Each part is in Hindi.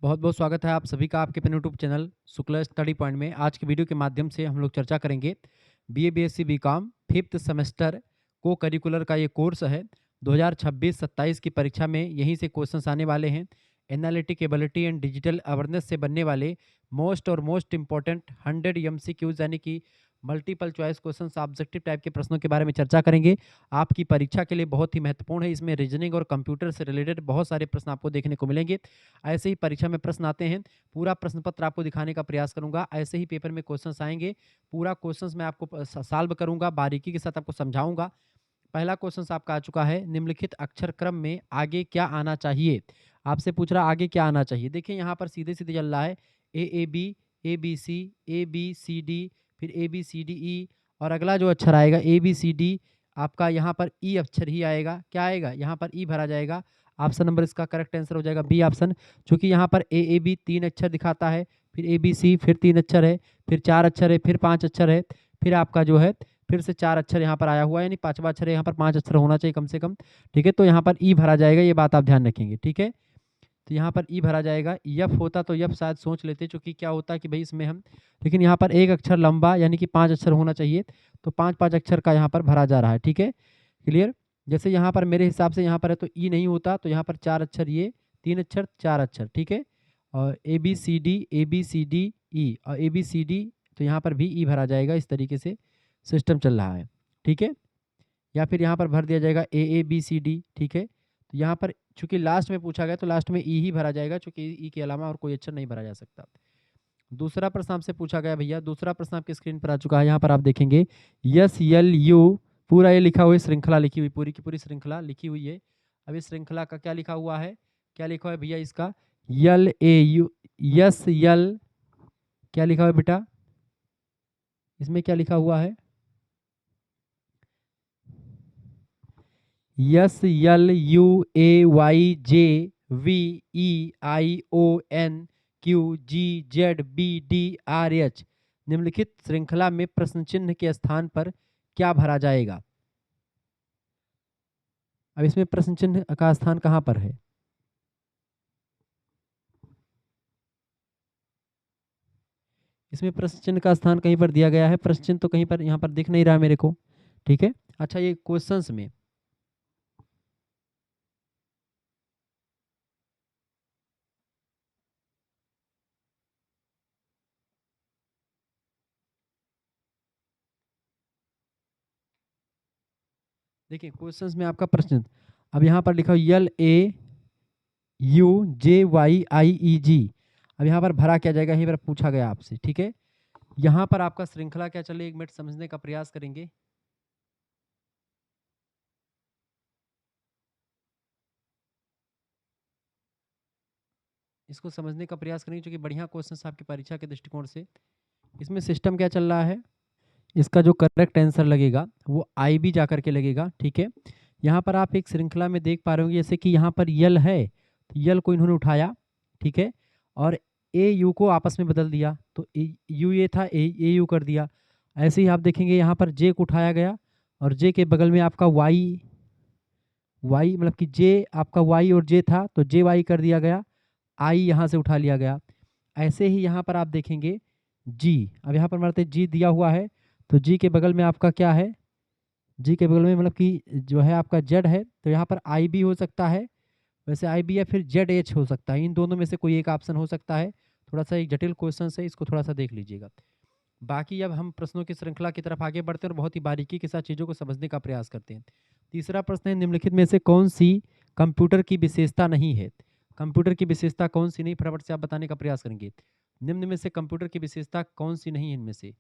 बहुत बहुत स्वागत है आप सभी का आपके अपने YouTube channel Shukla study point में। आज की वीडियो के माध्यम से हम लोग चर्चा करेंगे BA BSc BCom fifth semester को करिकुलर का ये कोर्स है। 2026-27 की परीक्षा में यहीं से क्वेश्चंस आने वाले हैं। Analytic ability and digital awareness से बनने वाले मोस्ट इंपॉर्टेंट 100 एमसीक्यूज यानी कि multiple choice question objective type के प्रश्नों के बारे में चर्चा करेंगे। आपकी परीक्षा के लिए बहुत ही महत्वपूर्ण है। इसमें रीजनिंग और कंप्यूटर से रिलेटेड बहुत सारे प्रश्न आपको देखने को मिलेंगे। ऐसे ही परीक्षा में प्रश्न आते हैं, पूरा प्रश्न पत्र आपको दिखाने का प्रयास करूंगा। ऐसे ही पेपर में क्वेश्चंस आएंगे, पूरा क्वेश्चंस मैं आपको सॉल्व करूंगा, बारीकी के साथ आपको समझाऊंगा। पहला क्वेश्चन आपका आ चुका है, निम्नलिखित अक्षर क्रम में आगे क्या आना चाहिए। आपसे पूछ रहा आगे क्या आना चाहिए। देखिए यहाँ पर सीधे सीधे चल रहा है A B C, A B C D, फिर A B C D E, और अगला जो अक्षर आएगा ए बी सी डी, आपका यहाँ पर ई अक्षर ही आएगा। क्या आएगा, यहाँ पर ई भरा जाएगा। ऑप्शन नंबर इसका करेक्ट आंसर हो जाएगा बी ऑप्शन, क्योंकि यहाँ पर ए बी 3 अक्षर दिखाता है, फिर ए बी सी फिर 3 अक्षर है, फिर 4 अक्षर है, फिर 5 अक्षर है, फिर आपका जो है फिर से 4 अक्षर यहाँ पर आया हुआ है, यानी 5वां अक्षर है, यहाँ पर 5 अक्षर होना चाहिए कम से कम। ठीक है, तो यहाँ पर ई भरा जाएगा, ये बात आप ध्यान रखेंगे। ठीक है, तो यहाँ पर ई भरा जाएगा। यफ होता तो यफ शायद सोच लेते, क्योंकि क्या होता है कि भाई इसमें हम, लेकिन यहाँ पर एक अक्षर लंबा यानी कि 5 अक्षर होना चाहिए, तो 5 अक्षर का यहाँ पर भरा जा रहा है। ठीक है, क्लियर। जैसे यहाँ पर मेरे हिसाब से यहाँ पर है तो ई नहीं होता, तो यहाँ पर 4 अक्षर, ये 3 अक्षर 4 अक्षर। ठीक है, और ए बी सी डी ई, और ए बी सी डी, तो यहाँ पर भी ई भरा जाएगा। इस तरीके से सिस्टम चल रहा है। ठीक है, या फिर यहाँ पर भर दिया जाएगा ए बी सी डी। ठीक है, तो यहाँ पर चूंकि लास्ट में पूछा गया तो लास्ट में ई ही भरा जाएगा, चूंकि ई के अलावा और कोई अक्षर नहीं भरा जा सकता। दूसरा प्रश्न आपसे पूछा गया भैया, दूसरा प्रश्न आपकी स्क्रीन पर आ चुका है। यहाँ पर आप देखेंगे यस यल यू, पूरा ये लिखा हुआ है, श्रृंखला लिखी हुई, पूरी की पूरी श्रृंखला लिखी हुई है। अब इस श्रृंखला का क्या लिखा हुआ है, क्या लिखा हुआ है भैया इसका, यल ए यू, यस यल, क्या लिखा हुआ है बेटा, इसमें क्या लिखा हुआ है, S L U A Y J V E I O N Q G Z B D R H, निम्नलिखित श्रृंखला में प्रश्न चिन्ह के स्थान पर क्या भरा जाएगा। अब इसमें प्रश्न चिन्ह का स्थान कहाँ पर है, इसमें प्रश्न चिन्ह का स्थान कहीं पर दिया गया है, प्रश्न चिन्ह तो कहीं पर यहाँ पर दिख नहीं रहा मेरे को। ठीक है, अच्छा ये क्वेश्चंस में देखिए, क्वेश्चंस में आपका प्रश्न, अब यहाँ पर लिखा यल ए यू जे वाई आई ई जी, अब यहाँ पर भरा क्या जाएगा, यहीं पर पूछा गया आपसे। ठीक है, यहाँ पर आपका श्रृंखला क्या चले, 1 मिनट समझने का प्रयास करेंगे। इसको समझने का प्रयास करेंगे, क्योंकि बढ़िया क्वेश्चन आपकी परीक्षा के दृष्टिकोण से। इसमें सिस्टम क्या चल रहा है, इसका जो करेक्ट आंसर लगेगा वो आई बी जा करके लगेगा। ठीक है, यहाँ पर आप एक श्रृंखला में देख पा रहे होंगे, जैसे कि यहाँ पर यल है, तो यल को इन्होंने उठाया। ठीक है, और ए यू को आपस में बदल दिया, तो यू ये था, ए यू कर दिया। ऐसे ही आप देखेंगे यहाँ पर जे को उठाया गया, और जे के बगल में आपका वाई, वाई मतलब कि जे आपका वाई और जे था, तो जे वाई कर दिया गया, आई यहाँ से उठा लिया गया। ऐसे ही यहाँ पर आप देखेंगे जी, अब यहाँ पर मानते जी दिया हुआ है, तो जी के बगल में आपका क्या है, जी के बगल में मतलब कि जो है आपका जेड है, तो यहाँ पर आई बी हो सकता है, वैसे आई बी या फिर जेड एच हो सकता है, इन दोनों में से कोई एक ऑप्शन हो सकता है। थोड़ा सा एक जटिल क्वेश्चन है, इसको थोड़ा सा देख लीजिएगा। बाकी अब हम प्रश्नों की श्रृंखला की तरफ आगे बढ़ते हैं और बहुत ही बारीकी के साथ चीज़ों को समझने का प्रयास करते हैं। तीसरा प्रश्न है, निम्नलिखित में से कौन सी कंप्यूटर की विशेषता नहीं है। कंप्यूटर की विशेषता कौन सी नहीं, फटाफट से आप बताने का प्रयास करेंगे। निम्न में से कंप्यूटर की विशेषता कौन सी नहीं है, इनमें से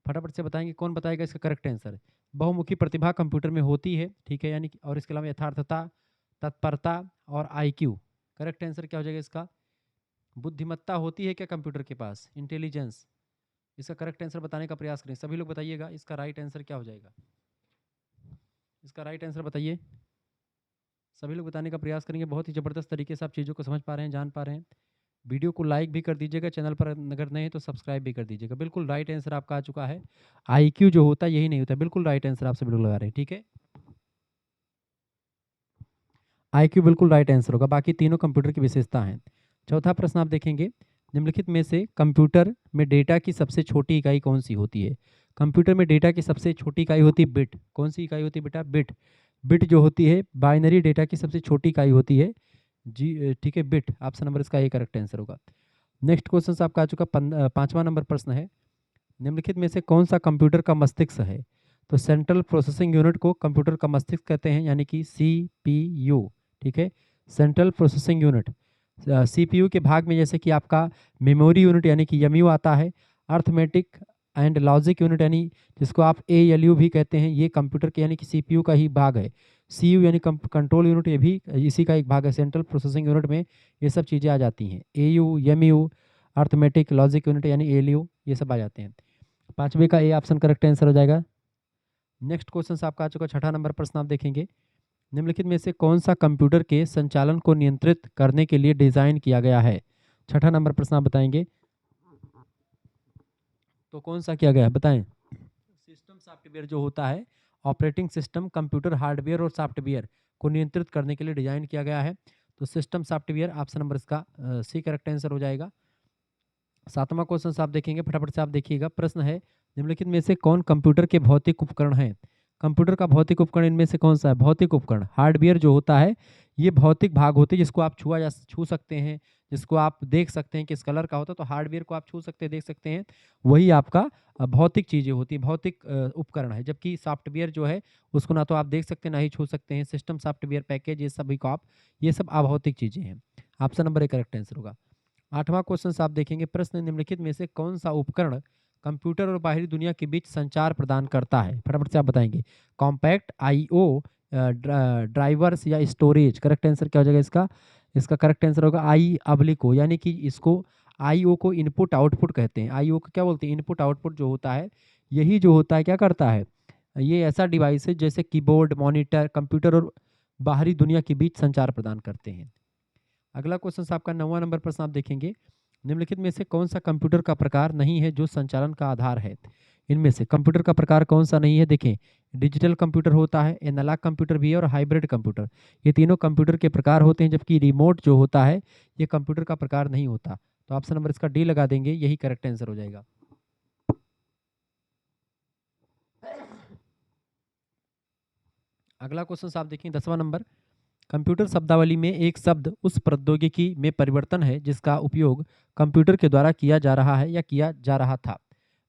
फटाफट से बताएंगे। कौन बताएगा इसका करेक्ट आंसर। बहुमुखी प्रतिभा कंप्यूटर में होती है। ठीक है, यानी और इसके अलावा यथार्थता, तत्परता और आईक्यू। करेक्ट आंसर क्या हो जाएगा इसका, बुद्धिमत्ता होती है क्या कंप्यूटर के पास, इंटेलिजेंस। इसका करेक्ट आंसर बताने का प्रयास करें, सभी लोग बताइएगा इसका राइट आंसर क्या हो जाएगा। इसका राइट आंसर बताइए, सभी लोग बताने का प्रयास करेंगे। बहुत ही ज़बरदस्त तरीके से आप चीज़ों को समझ पा रहे हैं, जान पा रहे हैं। वीडियो को लाइक भी कर दीजिएगा, चैनल पर अगर नहीं है तो सब्सक्राइब भी कर दीजिएगा। बिल्कुल राइट आंसर आपका आ चुका है, आईक्यू जो होता है यही नहीं होता, बिल्कुल राइट आंसर आप सभी लोग लगा रहे हैं। ठीक है, आईक्यू बिल्कुल राइट आंसर होगा, बाकी तीनों कंप्यूटर की विशेषता हैं। चौथा प्रश्न आप देखेंगे, निम्नलिखित में से कंप्यूटर में डेटा की सबसे छोटी इकाई कौन सी होती है? कंप्यूटर में डेटा की सबसे छोटी इकाई होती है बिट। कौन सी इकाई होती है बेटा? बिट। बिट जो होती है बाइनरी डेटा की सबसे छोटी इकाई होती है जी, ठीक है, बिट। ऑप्शन नंबर इसका ए करेक्ट आंसर होगा। नेक्स्ट क्वेश्चन आपका आ चुका, पांचवा नंबर प्रश्न है, निम्नलिखित में से कौन सा कंप्यूटर का मस्तिष्क है? तो सेंट्रल प्रोसेसिंग यूनिट को कंप्यूटर का मस्तिष्क कहते हैं, यानी कि सीपीयू। ठीक है, सेंट्रल प्रोसेसिंग यूनिट। सीपीयू के भाग में जैसे कि आपका मेमोरी यूनिट यानी कि एमयू आता है, अर्थमेटिक एंड लॉजिक यूनिट यानी जिसको आप एएलयू भी कहते हैं, ये कंप्यूटर के यानी कि सीपीयू का ही भाग है। सीयू यानी कंट्रोल यूनिट, ये भी इसी का एक भाग है। सेंट्रल प्रोसेसिंग यूनिट में ये सब चीज़ें आ जाती हैं, AU, MU, arithmetic, logic unit यानी एएलयू, ये सब आ जाते हैं। पांचवे का ए ऑप्शन करेक्ट आंसर हो जाएगा। नेक्स्ट क्वेश्चन आपका आ चुका, छठा नंबर प्रश्न आप देखेंगे, निम्नलिखित में से कौन सा कंप्यूटर के संचालन को नियंत्रित करने के लिए डिजाइन किया गया है? छठा नंबर प्रश्न आप बताएंगे तो कौन सा किया गया है, बताएं। सिस्टम सॉफ्टवेयर जो होता है, ऑपरेटिंग सिस्टम, कंप्यूटर हार्डवेयर और सॉफ्टवेयर को नियंत्रित करने के लिए डिजाइन किया गया है। तो सिस्टम सॉफ्टवेयर, ऑप्शन नंबर इसका सी करेक्ट आंसर हो जाएगा। सातवां क्वेश्चन आप देखेंगे, फटाफट से आप देखिएगा। प्रश्न है, निम्नलिखित में से कौन कंप्यूटर के भौतिक उपकरण हैं? कंप्यूटर का भौतिक उपकरण इनमें से कौन सा है? भौतिक उपकरण, हार्डवेयर जो होता है ये भौतिक भाग होते हैं जिसको आप छू सकते हैं, जिसको आप देख सकते हैं किस कलर का होता है, तो हार्डवेयर को आप छू सकते हैं, देख सकते हैं, वही आपका भौतिक चीज़ें होती हैं, भौतिक उपकरण है। जबकि सॉफ्टवेयर जो है उसको ना तो आप देख सकते हैं ना ही छू सकते हैं। सिस्टम सॉफ्टवेयर पैकेज ये सभी को आप, ये सब अभौतिक चीज़ें हैं। Option number A correct answer होगा। आठवां क्वेश्चन आप देखेंगे, प्रश्न, निम्नलिखित में से कौन सा उपकरण कंप्यूटर और बाहरी दुनिया के बीच संचार प्रदान करता है? फटाफट से आप बताएंगे। कॉम्पैक्ट, आईओ, ड्राइवर्स या स्टोरेज? करेक्ट आंसर क्या हो जाएगा इसका? इसका करेक्ट आंसर होगा आई अब्लिक ओ, यानी कि इसको आईओ को इनपुट आउटपुट कहते हैं। आईओ को क्या बोलते हैं? इनपुट आउटपुट जो होता है, यही जो होता है क्या करता है, ये ऐसा डिवाइस है जैसे कीबोर्ड, मॉनिटर, कंप्यूटर और बाहरी दुनिया के बीच संचार प्रदान करते हैं। अगला क्वेश्चन आपका नौवां नंबर प्रश्न आप देखेंगे, निम्नलिखित में से कौन सा कंप्यूटर का प्रकार नहीं है जो संचालन का आधार है? इनमें से कंप्यूटर का प्रकार कौन सा नहीं है? देखें, डिजिटल कंप्यूटर होता है, एनालॉग कंप्यूटर भी है और हाइब्रिड कंप्यूटर, ये तीनों कंप्यूटर के प्रकार होते हैं। जबकि रिमोट जो होता है ये कंप्यूटर का प्रकार नहीं होता। तो ऑप्शन नंबर इसका डी लगा देंगे, यही करेक्ट आंसर हो जाएगा। अगला क्वेश्चन आप देखें 10वां नंबर, कंप्यूटर शब्दावली में एक शब्द उस प्रौद्योगिकी में परिवर्तन है जिसका उपयोग कंप्यूटर के द्वारा किया जा रहा है या किया जा रहा था।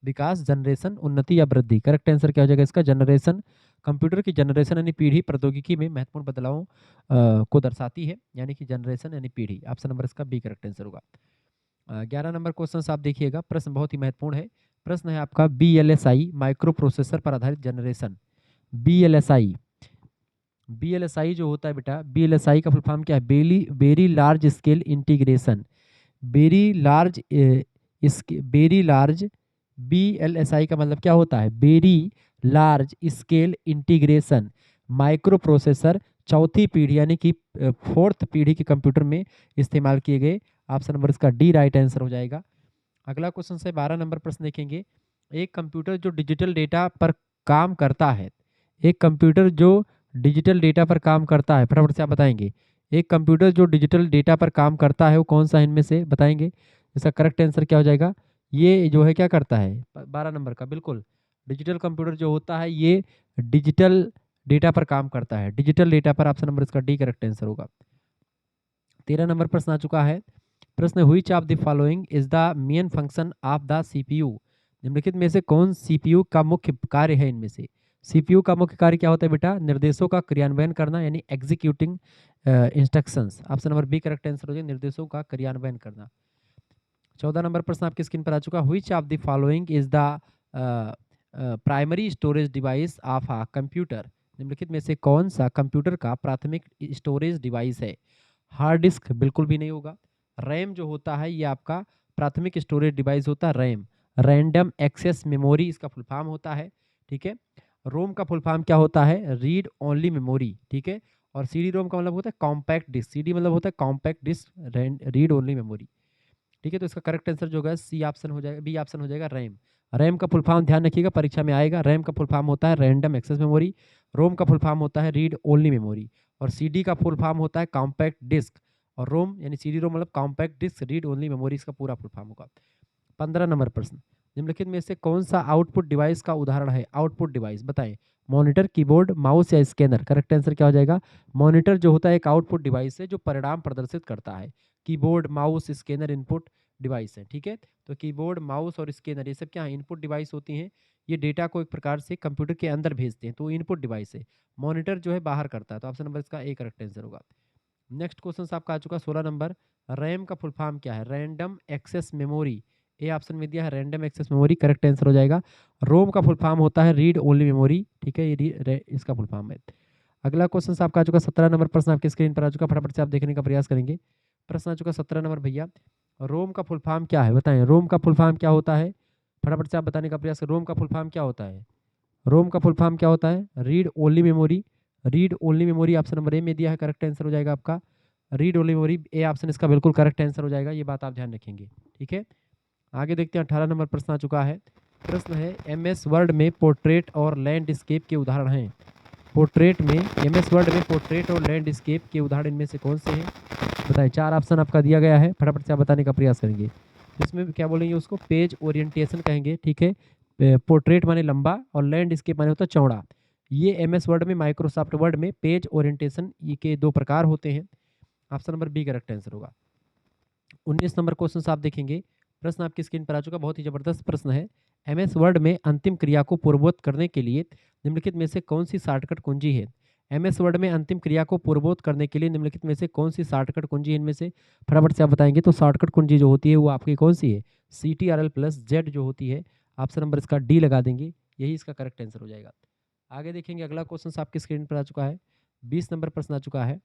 विकास, जनरेशन, उन्नति या वृद्धि? करेक्ट आंसर क्या हो जाएगा इसका? जनरेशन। कंप्यूटर की जनरेशन यानी पीढ़ी प्रौद्योगिकी में महत्वपूर्ण बदलावों को दर्शाती है, यानी कि जनरेशन यानी पीढ़ी। ऑप्शन नंबर इसका बी करेक्ट आंसर होगा। 11 नंबर क्वेश्चन आप देखिएगा, प्रश्न बहुत ही महत्वपूर्ण है। प्रश्न है आपका, BLSI माइक्रो प्रोसेसर पर आधारित जनरेशन। BLSI, BLSI जो होता है बेटा, BLSI का फुल फॉर्म क्या है? Very large scale integration. Very large very large, BLSI का मतलब क्या होता है? Very large scale integration micro processor चौथी पीढ़ी यानी कि फोर्थ पीढ़ी के कंप्यूटर में इस्तेमाल किए गए। ऑप्शन नंबर इसका डी राइट आंसर हो जाएगा। अगला क्वेश्चन से 12 नंबर प्रश्न देखेंगे, एक कंप्यूटर जो डिजिटल डेटा पर काम करता है, एक कंप्यूटर जो डिजिटल डेटा पर काम करता है, फटाफट से आप बताएंगे। एक कंप्यूटर जो डिजिटल डेटा पर काम करता है वो कौन सा इनमें से बताएंगे? इसका करेक्ट आंसर क्या हो जाएगा? ये जो है क्या करता है? 12 नंबर का बिल्कुल, डिजिटल कंप्यूटर जो होता है ये डिजिटल डेटा पर काम करता है, डिजिटल डेटा पर। ऑप्शन नंबर इसका डी करेक्ट आंसर होगा। 13 नंबर प्रश्न आ चुका है, प्रश्न, which of the following is the main function of the CPU? निम्नलिखित में से कौन सीपीयू का मुख्य कार्य है? इनमें से सीपीयू का मुख्य कार्य क्या होता है बेटा? निर्देशों का क्रियान्वयन करना, यानी executing instructions. Option number B correct answer हो जाए, निर्देशों का क्रियान्वयन करना। 14 नंबर प्रश्न आपकी स्क्रीन पर आ चुका, which of the following is the primary storage device of a computer? निम्नलिखित में से कौन सा कंप्यूटर का प्राथमिक स्टोरेज डिवाइस है? हार्ड डिस्क बिल्कुल भी नहीं होगा। रैम जो होता है ये आपका प्राथमिक स्टोरेज डिवाइस होता है, रैम, रैंडम एक्सेस मेमोरी इसका फुल फॉर्म होता है। ठीक है, रोम का फुल फॉर्म क्या होता है? Read only memory. ठीक है, और सीडी रोम का मतलब होता है कॉम्पैक्ट डिस्क, सीडी मतलब होता है compact disc, read only memory. ठीक है, तो इसका करेक्ट आंसर जो होगा सी ऑप्शन हो जाएगा, बी ऑप्शन हो जाएगा, रैम। रैम का फुल फॉर्म ध्यान रखिएगा, परीक्षा में आएगा। रैम का फुल फॉर्म होता है रैंडम एक्सेस मेमोरी, रोम का फुल फॉर्म होता है रीड ओनली मेमोरी, और सीडी का फुल फॉर्म होता है कॉम्पैक्ट डिस्क, और रोम यानी CD रोम मतलब compact disc read only memory, इसका पूरा फुल फॉर्म होगा। 15 नंबर प्रश्न, निम्नलिखित में से कौन सा आउटपुट डिवाइस का उदाहरण है? आउटपुट डिवाइस बताएं। मॉनिटर, कीबोर्ड, माउस या स्कैनर? करेक्ट आंसर क्या हो जाएगा? मॉनिटर जो होता है एक आउटपुट डिवाइस है जो परिणाम प्रदर्शित करता है। Keyboard, mouse, scanner input device है। ठीक है, तो कीबोर्ड, माउस और स्कैनर ये सब क्या है? इनपुट डिवाइस होती हैं। ये डेटा को एक प्रकार से कंप्यूटर के अंदर भेजते हैं, तो इनपुट डिवाइस है। मॉनिटर जो है बाहर करता है, तो ऑप्शन नंबर इसका ए करेक्ट आंसर होगा। नेक्स्ट क्वेश्चन आपका आ चुका 16 नंबर, रैम का फुल फॉर्म क्या है? Random access memory, A option में दिया है random access memory, correct answer हो जाएगा। रोम का फुल फॉर्म होता है रीड ओनली मेमोरी। ठीक है, ये इसका फुल फॉर्म है। अगला क्वेश्चन आपका आ चुका 17 नंबर प्रश्न आपकी स्क्रीन पर आ चुका, फटाफट से आप देखने का प्रयास करेंगे। प्रश्न आ चुका 17 नंबर भैया, रोम का फुल फॉर्म क्या है? बताएं, रोम का फुल फॉर्म क्या होता है? फटाफट से आप बताने का प्रयास करें, रोम का फुल फॉर्म क्या होता है? रोम का फुल फॉर्म क्या होता है? Read only memory. Read only memory option number A में दिया है, करेक्ट आंसर हो जाएगा आपका। Read only memory A option इसका बिल्कुल करेक्ट आंसर हो जाएगा, ये बात आप ध्यान रखेंगे। ठीक है, आगे देखते हैं 18 नंबर प्रश्न आ चुका है। प्रश्न है MS वर्ड में पोर्ट्रेट और लैंडस्केप के उदाहरण हैं। पोर्ट्रेट में MS वर्ड में पोर्ट्रेट और लैंडस्केप के उदाहरण इनमें से कौन से हैं? बताएं, 4 ऑप्शन आपका दिया गया है, फटाफट से आप बताने का प्रयास करेंगे। इसमें क्या बोलेंगे? उसको पेज ओरिएंटेशन कहेंगे। ठीक है, पोर्ट्रेट माने लंबा और लैंडस्केप माने होता है चौड़ा। ये MS वर्ड में, माइक्रोसॉफ्ट वर्ड में पेज ओरिएंटेशन ये के 2 प्रकार होते हैं। Option number B correct answer होगा। 19 नंबर क्वेश्चन आप देखेंगे, प्रश्न आपकी स्क्रीन पर आ चुका, बहुत ही जबरदस्त प्रश्न है। MS वर्ड में अंतिम क्रिया को पूर्ववत करने के लिए निम्नलिखित में से कौन सी शॉर्टकट कुंजी है? MS वर्ड में अंतिम क्रिया को पूर्ववत करने के लिए निम्नलिखित में से कौन सी शॉर्टकट कुंजी है? इनमें से फटाफट से आप बताएंगे। तो शॉर्टकट कुंजी जो होती है वो आपकी कौन सी है? CTRL+Z जो होती है, ऑप्शन नंबर इसका डी लगा देंगे, यही इसका करेक्ट आंसर हो जाएगा। आगे देखेंगे, अगला क्वेश्चन आपकी स्क्रीन पर आ चुका है, 20 नंबर प्रश्न आ चुका है।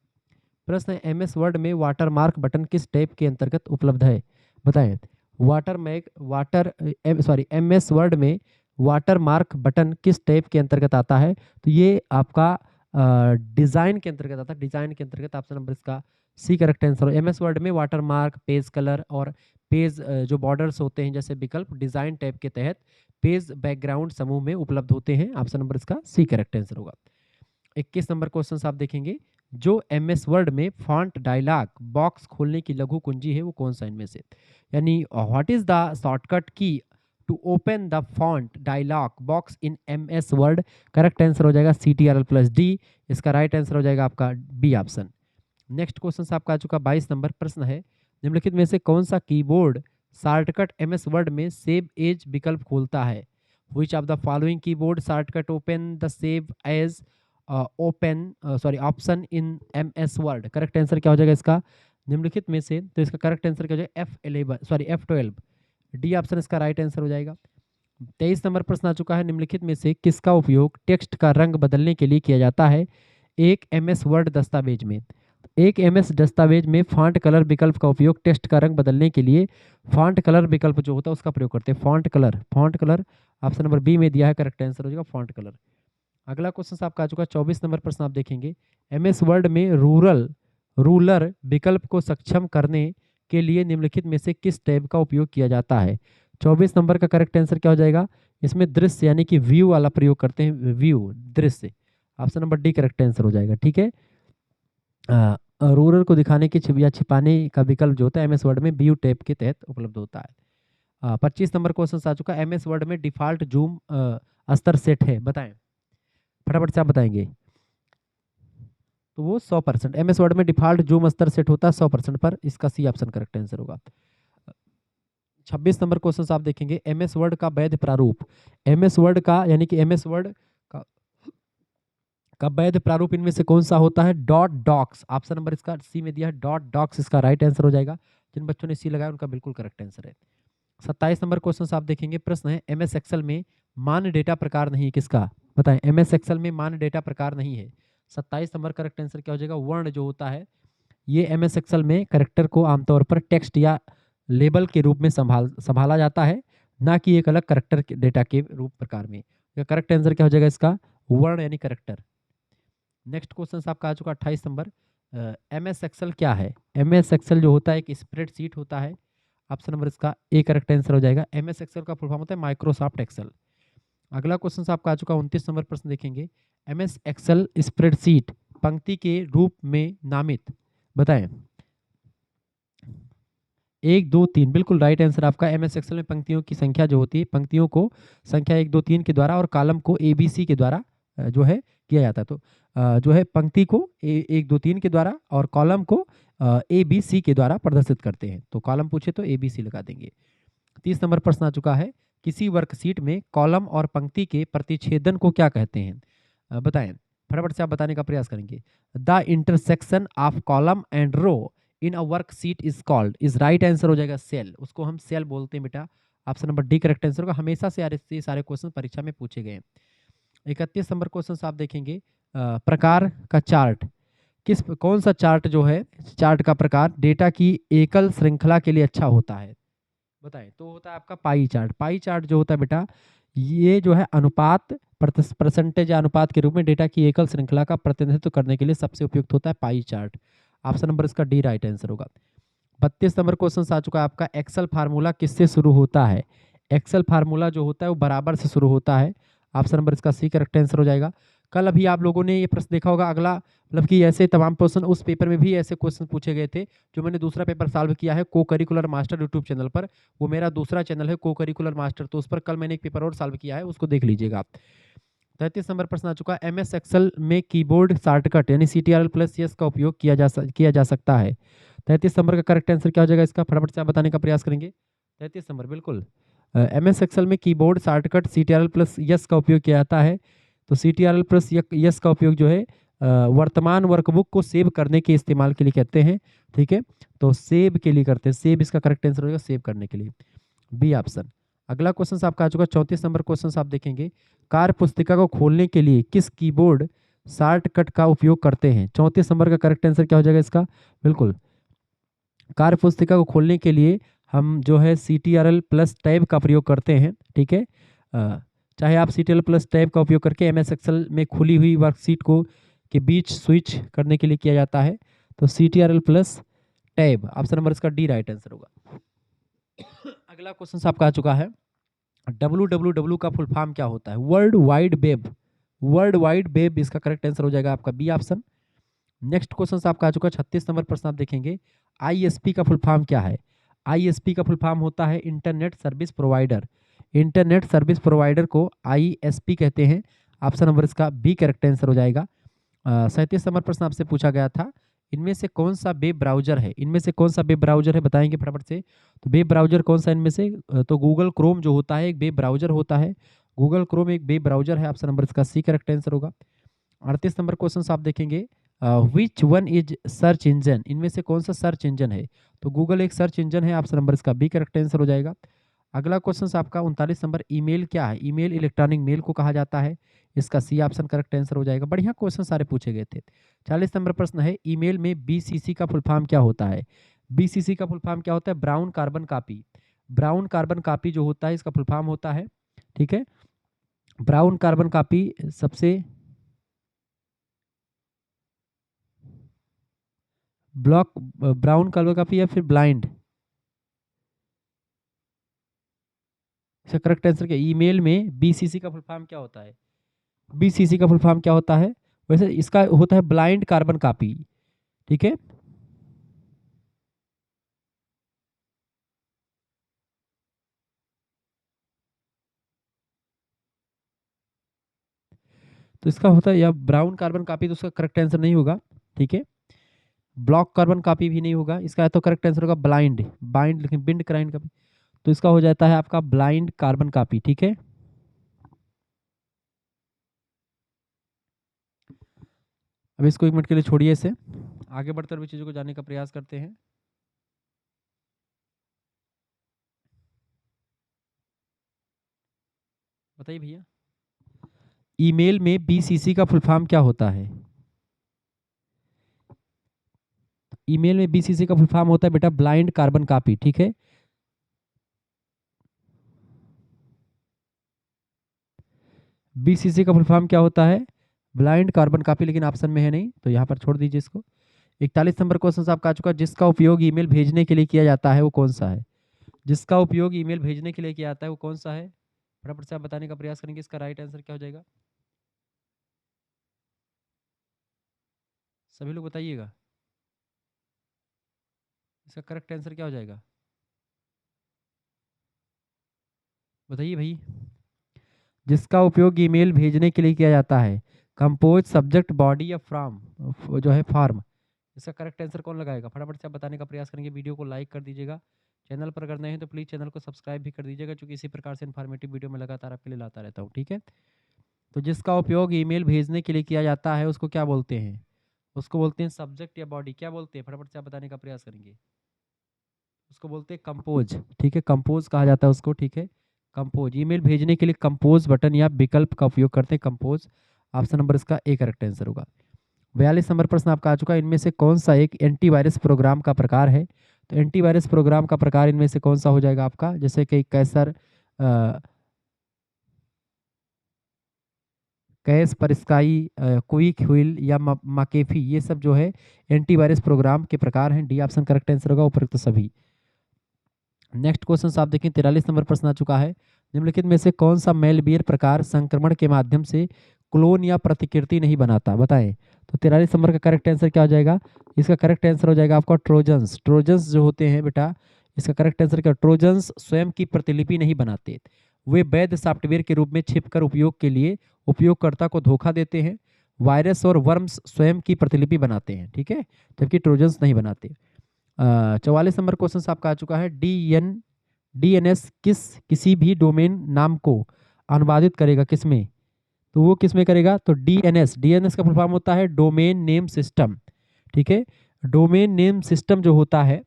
प्रश्न है MS वर्ड में वाटरमार्क बटन किस टैब के अंतर्गत उपलब्ध है? बताएं, MS वर्ड में वाटरमार्क बटन किस टैब के अंतर्गत आता है? तो ये आपका डिजाइन के अंतर्गत आता है, डिजाइन के अंतर्गत। ऑप्शन नंबर इसका सी करेक्ट आंसर हो। MS वर्ड में वाटरमार्क, पेज कलर और पेज जो बॉर्डर्स होते हैं जैसे विकल्प डिजाइन टैब के तहत पेज बैकग्राउंड समूह में उपलब्ध होते हैं। ऑप्शन नंबर इसका सी करेक्ट आंसर होगा। 21 नंबर क्वेश्चन आप देखेंगे, जो MS वर्ड में फॉन्ट डायलॉग बॉक्स खोलने की लघु कुंजी है वो कौन सा इनमें से? यानी what is the shortcut key to open the font dialog box in MS Word? Correct answer हो जाएगा CTRL+D, इसका राइट आंसर हो जाएगा आपका बी ऑप्शन। नेक्स्ट क्वेश्चन आपका आ चुका 22 नंबर प्रश्न है, निम्नलिखित में से कौन सा कीबोर्ड शॉर्टकट MS वर्ड में सेव एज विकल्प खोलता है? Which of the following keyboard shortcut open the save as option in MS Word? Correct answer क्या हो जाएगा इसका? निम्नलिखित में से, तो इसका करेक्ट आंसर क्या हो जाएगा? F12, डी ऑप्शन इसका राइट आंसर हो जाएगा। 23 नंबर प्रश्न आ चुका है, निम्नलिखित में से किसका उपयोग टेक्स्ट का रंग बदलने के लिए किया जाता है एक MS वर्ड दस्तावेज में? एक MS दस्तावेज में फॉन्ट कलर विकल्प का उपयोग टेक्स्ट का रंग बदलने के लिए फॉन्ट कलर विकल्प जो होता है उसका प्रयोग करते हैं। Font colour option number B में दिया है, करेक्ट आंसर हो जाएगा फॉन्ट कलर। अगला क्वेश्चन आपका आ चुका है 24 नंबर प्रश्न आप देखेंगे, MS वर्ड में रूलर विकल्प को सक्षम करने के लिए निम्नलिखित में से किस टैब का उपयोग किया जाता है? 24 नंबर का करेक्ट आंसर क्या हो जाएगा? इसमें दृश्य यानी कि व्यू वाला प्रयोग करते हैं, व्यू दृश्य, option number D correct answer हो जाएगा। ठीक है, रूलर को दिखाने की या छिपाने का विकल्प जो होता है MS वर्ड में व्यू टैब के तहत उपलब्ध होता है। 25 नंबर क्वेश्चन आ चुका है, MS वर्ड में डिफॉल्ट जूम स्तर सेट है, बताएं, फटाफट से आप बताएंगे। तो वो 100%, MS वर्ड में डिफॉल्ट जूम स्तर सेट होता है 100% पर, इसका सी ऑप्शन करेक्ट आंसर होगा। 26 नंबर क्वेश्चन आप देखेंगे, MS वर्ड का वैध प्रारूप, MS वर्ड का यानी कि MS वर्ड का वैध प्रारूप इनमें से कौन सा होता है? डॉट डॉक्स, ऑप्शन नंबर इसका सी में दिया है, डॉट डॉक्स इसका राइट आंसर हो जाएगा। जिन बच्चों ने सी लगाया उनका बिल्कुल करेक्ट आंसर है। 27 नंबर क्वेश्चन आप देखेंगे, प्रश्न है MS एक्सेल में मान्य डेटा प्रकार नहीं है, किसका? बताएं, MS एक्सेल में मान्य डेटा प्रकार नहीं है। 27 नंबर करेक्ट आंसर क्या हो जाएगा? वर्ण जो होता है ये MS एक्सेल में करेक्टर को आमतौर पर टेक्स्ट या लेबल के रूप में संभाला जाता है, ना कि एक अलग करेक्टर डेटा के रूप प्रकार में। करेक्ट आंसर क्या हो जाएगा इसका? वर्ण यानी करेक्टर। नेक्स्ट क्वेश्चन आपका आ चुका 28 नंबर, MS एक्सेल क्या है? MS एक्सेल जो होता है एक स्प्रेडशीट होता है, ऑप्शन नंबर इसका ए करेक्ट आंसर हो जाएगा। MS एक्सेल का फुल फॉर्म होता है माइक्रोसॉफ्ट एक्सेल। अगला क्वेश्चन आपका आ चुका 29 नंबर प्रश्न देखेंगे, MS एक्सेल स्प्रेडशीट पंक्ति के रूप में नामित, बताएं, एक दो तीन, बिल्कुल राइट आंसर आपका। एमएस एक्सेल में पंक्तियों की संख्या जो होती है, पंक्तियों को संख्या एक दो तीन के द्वारा और कॉलम को ए बी सी के द्वारा जो है किया जाता है। तो जो है पंक्ति को एक दो तीन के द्वारा और कॉलम को ए बी सी के द्वारा प्रदर्शित करते हैं। तो कॉलम पूछे तो ए बी सी लगा देंगे। 30 नंबर प्रश्न आ चुका है, किसी वर्कशीट में कॉलम और पंक्ति के प्रतिच्छेदन को क्या कहते हैं? बताएं, फटाफट से आप बताने का प्रयास करेंगे। The intersection of column and row in a worksheet is called, is right answer हो जाएगा सेल, उसको हम सेल बोलते हैं बेटा। Option number D correct answer होगा। हमेशा से ये सारे क्वेश्चन परीक्षा में पूछे गए हैं। 31 नंबर क्वेश्चन आप देखेंगे, प्रकार का चार्ट, कौन सा चार्ट जो है, चार्ट का प्रकार डेटा की एकल श्रृंखला के लिए अच्छा होता है? बताएं। तो होता है आपका पाई चार्ट। पाई चार्ट जो होता है बेटा, ये जो है अनुपात, परसेंटेज या अनुपात के रूप में डेटा की एकल श्रृंखला का प्रतिनिधित्व करने के लिए सबसे उपयुक्त होता है पाई चार्ट। ऑप्शन नंबर इसका डी राइट आंसर होगा। 32 नंबर क्वेश्चन आ चुका है आपका, एक्सेल फार्मूला किससे शुरू होता है? एक्सेल फार्मूला जो होता है वो बराबर से शुरू होता है। ऑप्शन नंबर इसका सी करेक्ट आंसर हो जाएगा। कल अभी आप लोगों ने ये प्रश्न देखा होगा, अगला मतलब कि ऐसे तमाम क्वेश्चन उस पेपर में भी ऐसे क्वेश्चन पूछे गए थे जो मैंने दूसरा पेपर सॉल्व किया है को करिकुलर मास्टर यूट्यूब चैनल पर। वो मेरा दूसरा चैनल है को करिकुलर मास्टर, तो उस पर कल मैंने एक पेपर और सॉल्व किया है, उसको देख लीजिएगा आप। 33 नंबर प्रश्न आ चुका है, एम एस एक्सेल में कीबोर्ड शॉर्टकट यानी CTRL प्लस यस का उपयोग किया जा सकता है। 33 नंबर का करेक्ट आंसर क्या हो जाएगा इसका? फटाफट से आप बताने का प्रयास करेंगे। 33 नंबर बिल्कुल, एम एस एक्सेल में keyboard shortcut CTRL plus yes का उपयोग किया जाता है। तो CTRL प्लस यस का उपयोग जो है वर्तमान वर्कबुक को सेव करने के इस्तेमाल के लिए कहते हैं। ठीक है, तो सेव के लिए करते हैं, सेव इसका करेक्ट आंसर होगा, सेव करने के लिए बी ऑप्शन। अगला क्वेश्चन आपका आ चुका है 34 नंबर क्वेश्चन आप देखेंगे, कार्य पुस्तिका को खोलने के लिए किस कीबोर्ड शॉर्टकट का उपयोग करते हैं? 34 नंबर का करेक्ट आंसर क्या हो जाएगा इसका? बिल्कुल, कार्य पुस्तिका को खोलने के लिए हम जो है CTRL प्लस टैब का प्रयोग करते हैं। ठीक है, चाहे आप CTRL प्लस टैब का उपयोग करके MS एक्सेल में खुली हुई वर्कशीट को के बीच स्विच करने के लिए किया जाता है। तो CTRL plus tab, option number इसका डी राइट आंसर होगा। अगला क्वेश्चन आपका आ चुका है, WWW का फुल फॉर्म क्या होता है? World wide web. World wide web इसका करेक्ट आंसर हो जाएगा आपका बी ऑप्शन। नेक्स्ट क्वेश्चन आपका आ चुका है 36 नंबर प्रश्न आप देखेंगे, ISP का फुल फॉर्म क्या है? ISP का फुल फॉर्म होता है internet service provider. Internet service provider को ISP कहते हैं। ऑप्शन नंबर इसका बी करेक्ट आंसर हो जाएगा। 37 नंबर प्रश्न आपसे पूछा गया था, इनमें से कौन सा वेब ब्राउजर है? इनमें से कौन सा वेब ब्राउजर है, बताएंगे फटाफट से। तो वेब ब्राउजर कौन सा इनमें से? तो गूगल क्रोम जो होता है एक वेब ब्राउजर होता है। गूगल क्रोम एक वेब ब्राउजर है। ऑप्शन नंबर इसका सी करेक्ट आंसर होगा। 38 नंबर क्वेश्चन आप देखेंगे, which one is search engine, इनमें से कौन सा सर्च इंजन है? तो गूगल एक सर्च इंजन है। ऑप्शन नंबर इसका बी करेक्ट आंसर हो जाएगा। अगला क्वेश्चन आपका 39 नंबर, ईमेल क्या है? ईमेल इलेक्ट्रॉनिक मेल को कहा जाता है। इसका सी ऑप्शन करेक्ट आंसर हो जाएगा। बढ़िया क्वेश्चन सारे पूछे गए थे। 40 नंबर प्रश्न है, ईमेल में BCC का फुल फॉर्म क्या होता है? BCC का फुल फॉर्म क्या होता है? Brown carbon copy. Brown carbon copy जो होता है इसका फुल फॉर्म होता है। ठीक है, ब्राउन कार्बन कॉपी सबसे ब्लॉक, ब्राउन कार्बन कॉपी या फिर ब्लाइंड, इसका करेक्ट आंसर क्या? ईमेल में BCC का फुल फॉर्म क्या होता है? BCC का फुल फॉर्म क्या होता है? वैसे इसका होता है ब्लाइंड कार्बन कॉपी। ठीक है, तो इसका होता है या ब्राउन कार्बन कॉपी, तो उसका करेक्ट आंसर नहीं होगा। ठीक है, ब्लॉक कार्बन कॉपी भी नहीं होगा, इसका तो करेक्ट आंसर होगा ब्लाइंड, बाइंड लेकिन बिंड क्राइंड कॉपी, तो इसका हो जाता है आपका ब्लाइंड कार्बन कॉपी। ठीक है, अब इसको 1 मिनट के लिए छोड़िए, इसे आगे बढ़कर भी चीज़ों को जानने का प्रयास करते हैं। बताइए भैया, ईमेल में BCC का फुल फॉर्म क्या होता है? ईमेल में BCC का फुल फॉर्म होता है बेटा ब्लाइंड कार्बन कॉपी। ठीक है, BCC का फुल फॉर्म क्या होता है? ब्लाइंड कार्बन कॉपी, लेकिन ऑप्शन में है नहीं, तो यहाँ पर छोड़ दीजिए इसको। 41 नंबर क्वेश्चन आपका आ चुका है, जिसका उपयोग ईमेल भेजने के लिए किया जाता है वो कौन सा है? जिसका उपयोग ईमेल भेजने के लिए किया जाता है वो कौन सा है? फटाफट से आप बताने का प्रयास करेंगे, इसका राइट आंसर क्या हो जाएगा? सभी लोग बताइएगा, इसका करेक्ट आंसर क्या हो जाएगा? बताइए भाई। जिसका उपयोग ईमेल भेजने के लिए किया जाता है। कंपोज, सब्जेक्ट, बॉडी या फ्रॉम, जो है फॉर्म। इसका करेक्ट आंसर कौन लगाएगा? फटाफट से आप बताने का प्रयास करेंगे। वीडियो को लाइक कर दीजिएगा। चैनल पर अगर नए हैं तो प्लीज़ चैनल को सब्सक्राइब भी कर दीजिएगा, क्योंकि इसी प्रकार से इन्फॉर्मेटिव वीडियो मैं लगातार आपके लिए लाता रहता हूँ, ठीक है। तो जिसका उपयोग ईमेल भेजने के लिए किया जाता है उसको क्या बोलते हैं? उसको बोलते हैं सब्जेक्ट या बॉडी। क्या बोलते हैं? फटाफट से आप बताने का प्रयास करेंगे। उसको बोलते हैं कंपोज, ठीक है। कंपोज कहा जाता है उसको, ठीक है। कंपोज, ईमेल भेजने के लिए कंपोज बटन या विकल्प का उपयोग करते हैं, कंपोज। ऑप्शन नंबर इसका ए करेक्ट आंसर होगा। 42 नंबर प्रश्न आपका आ चुका है। इनमें से कौन सा एक एंटीवायरस प्रोग्राम का प्रकार है? तो एंटीवायरस प्रोग्राम का प्रकार इनमें से कौन सा हो जाएगा आपका? जैसे कि कैसर, कैश परस्काई, क्विक व्हील या माकेफी, ये सब जो है एंटीवायरस प्रोग्राम के प्रकार हैं। डी ऑप्शन करेक्ट आंसर होगा, उपरोक्त सभी। नेक्स्ट क्वेश्चन आप देखें, 43 नंबर प्रश्न आ चुका है। निम्नलिखित में से कौन सा मेलवेयर प्रकार संक्रमण के माध्यम से क्लोन या प्रतिकृति नहीं बनाता? बताएं। तो 43 नंबर का करेक्ट आंसर क्या हो जाएगा? इसका करेक्ट आंसर हो जाएगा आपका ट्रोजन्स। ट्रोजन्स जो होते हैं बेटा, इसका करेक्ट आंसर क्या? ट्रोजन्स स्वयं की प्रतिलिपि नहीं बनाते। वे वैध सॉफ्टवेयर के रूप में छिपकर उपयोग के लिए उपयोगकर्ता को धोखा देते हैं। वायरस और वर्म्स स्वयं की प्रतिलिपि बनाते हैं, ठीक है, जबकि ट्रोजन्स नहीं बनाते। 44 नंबर क्वेश्चन आपका आ चुका है। डीएनएस किसी भी डोमेन नाम को अनुवादित करेगा किसमें? तो वो किसमें करेगा? तो डीएनएस का फुल फॉर्म होता है डोमेन नेम सिस्टम, ठीक है। डोमेन नेम सिस्टम जो होता है,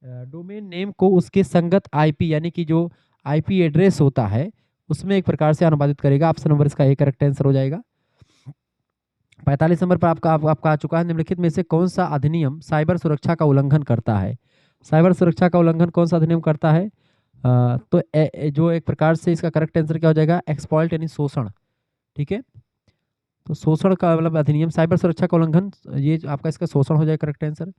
डोमेन नेम को उसके संगत आईपी, यानी कि जो आईपी एड्रेस होता है, उसमें एक प्रकार से अनुवादित करेगा। ऑप्शन नंबर इसका ए करेक्ट आंसर हो जाएगा। 45 नंबर पर आपका आ चुका है। निम्नलिखित में से कौन सा अधिनियम साइबर सुरक्षा का उल्लंघन करता है? साइबर सुरक्षा का उल्लंघन कौन सा अधिनियम करता है? तो जो एक प्रकार से इसका करेक्ट आंसर क्या हो जाएगा? एक्सप्लॉइट यानी शोषण, ठीक है। तो शोषण का मतलब अधिनियम, साइबर सुरक्षा का उल्लंघन, ये आपका इसका शोषण हो जाएगा, करेक्ट आंसर।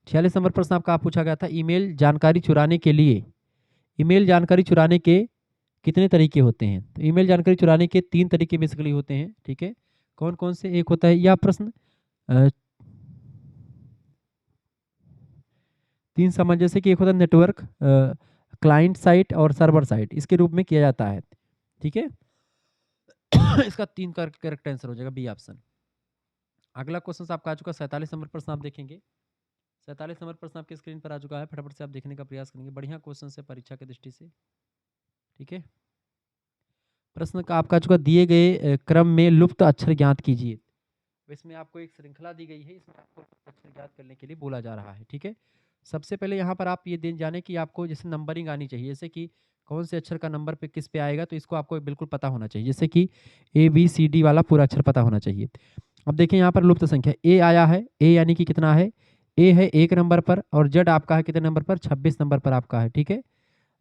46 नंबर प्रश्न आपका पूछा गया था, ईमेल जानकारी चुराने के लिए, ईमेल जानकारी चुराने के कितने तरीके होते हैं? तो ईमेल जानकारी चुराने के 3 तरीके बेसिकली होते हैं, ठीक है। कौन कौन से? एक होता है यह प्रश्न, 3 समान, जैसे कि एक होता है नेटवर्क, क्लाइंट साइट और सर्वर साइट, इसके रूप में किया जाता है, ठीक है। इसका 3 का करेक्ट आंसर हो जाएगा, बी ऑप्शन। अगला क्वेश्चन आपका आ चुका है। 47 नंबर प्रश्न आप देखेंगे। 47 नंबर प्रश्न आपकी स्क्रीन पर आ चुका है। फटाफट से आप देखने का प्रयास करेंगे। बढ़िया क्वेश्चन है परीक्षा की दृष्टि से, ठीक है। प्रश्न का आपका आ चुका, दिए गए क्रम में लुप्त अक्षर ज्ञात कीजिए। इसमें आपको एक श्रृंखला दी गई है, इसमें आपको अक्षर ज्ञात करने के लिए बोला जा रहा है, ठीक है। सबसे पहले यहाँ पर आप ये जाने कि आपको जैसे नंबरिंग आनी चाहिए, जैसे कि कौन से अक्षर का नंबर पे किस पे आएगा, तो इसको आपको बिल्कुल पता होना चाहिए। जैसे कि ABCD वाला पूरा अक्षर पता होना चाहिए। अब देखिए यहाँ पर लुप्त संख्या ए आया है। ए यानी कि कितना है? ए है 1 नंबर पर, और जेड आपका है कितने नंबर पर? 26 नंबर पर आपका है, ठीक है।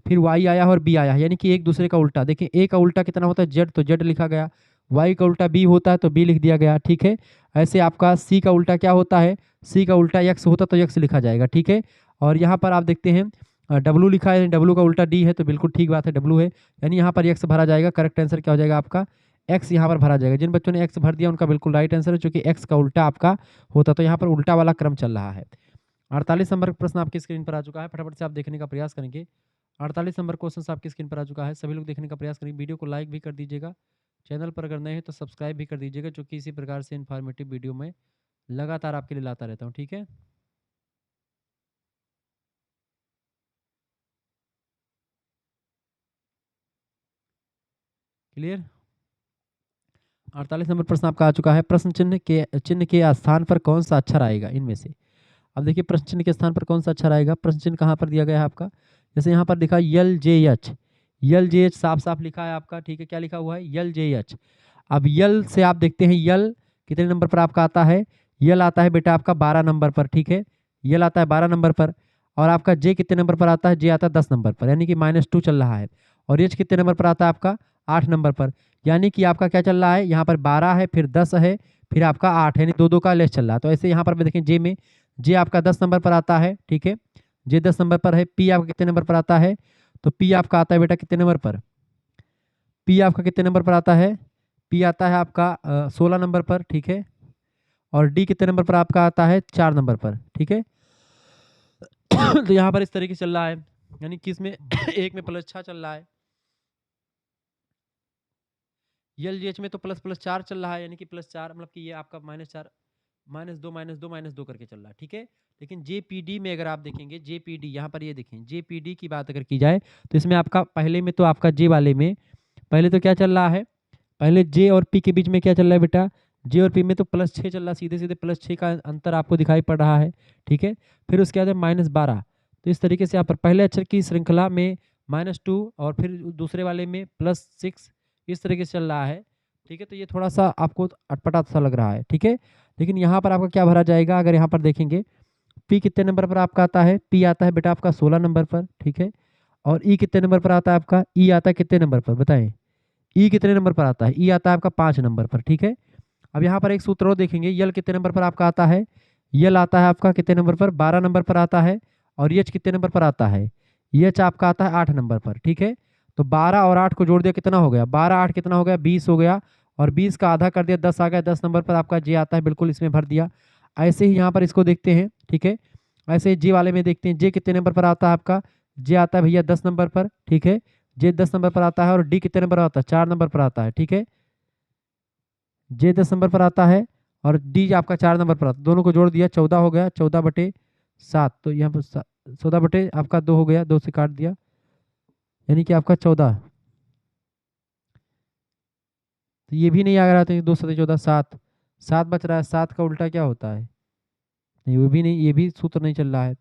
फिर वाई आया और बी आया है, यानी कि एक दूसरे का उल्टा। देखिए ए का उल्टा कितना होता है? जेड, तो जेड लिखा गया। वाई का उल्टा बी होता है तो बी लिख दिया गया, ठीक है। ऐसे आपका सी का उल्टा क्या होता है? सी का उल्टा एक्स होता तो एक्स लिखा जाएगा, ठीक है। और यहाँ पर आप देखते हैं डब्लू लिखा है, डब्लू का उल्टा डी है, तो बिल्कुल ठीक बात है, डब्लू है, यानी यहाँ पर एक्स भरा जाएगा। करेक्ट आंसर क्या हो जाएगा आपका? एक्स यहाँ पर भरा जाएगा। जिन बच्चों ने एक्स भर दिया उनका बिल्कुल राइट आंसर है, क्योंकि एक्स का उल्टा आपका होता, तो यहाँ पर उल्टा वाला क्रम चल रहा है। 48 नंबर प्रश्न आपकी स्क्रीन पर आ चुका है। फटाफट से आप देखने का प्रयास करेंगे। 48 नंबर क्वेश्चन आपकी स्क्रीन पर आ चुका है। सभी लोग देखने का प्रयास करेंगे। वीडियो को लाइक भी कर दीजिएगा। चैनल पर अगर नए हैं तो सब्सक्राइब भी कर दीजिएगा, क्योंकि इसी प्रकार से इन्फॉर्मेटिव वीडियो में लगातार आपके लिए लाता रहता हूँ, ठीक है। क्लियर? 48 नंबर प्रश्न आपका आ चुका है। प्रश्न चिन्ह के स्थान पर कौन सा अक्षर आएगा इनमें से? अब देखिए प्रश्न चिन्ह के स्थान पर कौन सा अक्षर आएगा? प्रश्न चिन्ह कहाँ पर दिया गया है आपका? जैसे यहाँ पर लिखा LJH, LJH साफ साफ लिखा है आपका, ठीक है। क्या लिखा हुआ है? LJH। अब यल से आप देखते हैं, यल कितने नंबर पर आपका आता है? यल आता है बेटा आपका 12 नंबर पर, ठीक है। यल आता है 12 नंबर पर। और आपका जे कितने नंबर पर आता है? जे आता है 10 नंबर पर, यानी कि -2 चल रहा है। और एच कितने नंबर पर आता है आपका? 8 नंबर पर, यानी कि आपका क्या चल रहा है? यहाँ पर 12 है, फिर 10 है, फिर आपका 8 है, यानी 2 2 का लेस चल रहा है। तो ऐसे यहाँ पर देखें जे में, जे आपका 10 नंबर पर आता है, ठीक है। जे 10 नंबर पर है। पी आपका कितने नंबर पर आता है? तो पी आपका आता है बेटा कितने नंबर पर? पी आपका कितने नंबर पर आता है? पी आता है आपका 16 नंबर पर, ठीक है। और डी कितने नंबर पर आपका आता है? 4 नंबर पर, ठीक है। तो यहाँ पर इस तरीके से चल रहा है, यानी कि इसमें एक में +6 चल रहा है, यल जी एच में तो प्लस प्लस 4 चल रहा है, यानी कि प्लस 4 मतलब कि ये आपका -4 -2 -2 -2 करके चल रहा है, ठीक है। लेकिन जेपीडी में अगर आप देखेंगे, जेपीडी यहाँ पर ये देखें, जेपीडी की बात अगर की जाए तो इसमें आपका पहले में तो आपका जे वाले में पहले तो क्या चल रहा है, पहले जे और पी के बीच में क्या चल रहा है बेटा, जे और पी में तो +6 चल रहा है, सीधे सीधे +6 का अंतर आपको दिखाई पड़ रहा है, ठीक है। फिर उसके बाद -12, तो इस तरीके से यहाँ पर पहले अक्षर की श्रृंखला में -2 और फिर दूसरे वाले में +6, इस तरीके से चल रहा है, ठीक है। तो ये थोड़ा सा आपको अटपटा सा लग रहा है, ठीक है। लेकिन यहाँ पर आपका क्या भरा जाएगा, अगर यहाँ पर देखेंगे पी कितने नंबर पर आपका आता है, पी आता है बेटा आपका 16 नंबर पर, ठीक है। और ई कितने नंबर पर आता है आपका, ई आता है कितने नंबर पर बताएं, ई कितने नंबर पर आता है, ई आता है आपका 5 नंबर पर, ठीक है। अब यहाँ पर एक सूत्र और देखेंगे, यल कितने नंबर पर आपका आता है, यल आता है आपका कितने नंबर पर, 12 नंबर पर आता है। और यच कितने नंबर पर आता है, यच आपका आता है 8 नंबर पर, ठीक है। तो 12 और 8 को जोड़ दिया कितना हो गया, 12 8 कितना हो गया, 20 हो गया। और 20 का आधा कर दिया 10 आ गया, 10 नंबर पर आपका जे आता है, बिल्कुल इसमें भर दिया। ऐसे ही यहाँ पर इसको देखते हैं, ठीक है। ऐसे ही जे वाले में देखते हैं, जे कितने नंबर पर आता है आपका, जे आता है भैया 10 नंबर पर, ठीक है। जे 10 नंबर पर आता है। और डी कितने नंबर पर आता है, 4 नंबर पर आता है, ठीक है। जे 10 नंबर पर आता है और डी आपका 4 नंबर पर आता है, दोनों को जोड़ दिया 14 हो गया, 14/7, तो यहाँ पर 14 बटे आपका 2 हो गया, 2 से काट दिया, यानी कि आपका 14। तो ये भी नहीं आ रहा था, 2 से 14 7, 7 बच रहा है, 7 का उल्टा क्या होता है, नहीं वो भी नहीं, ये भी सूत्र नहीं चल रहा है,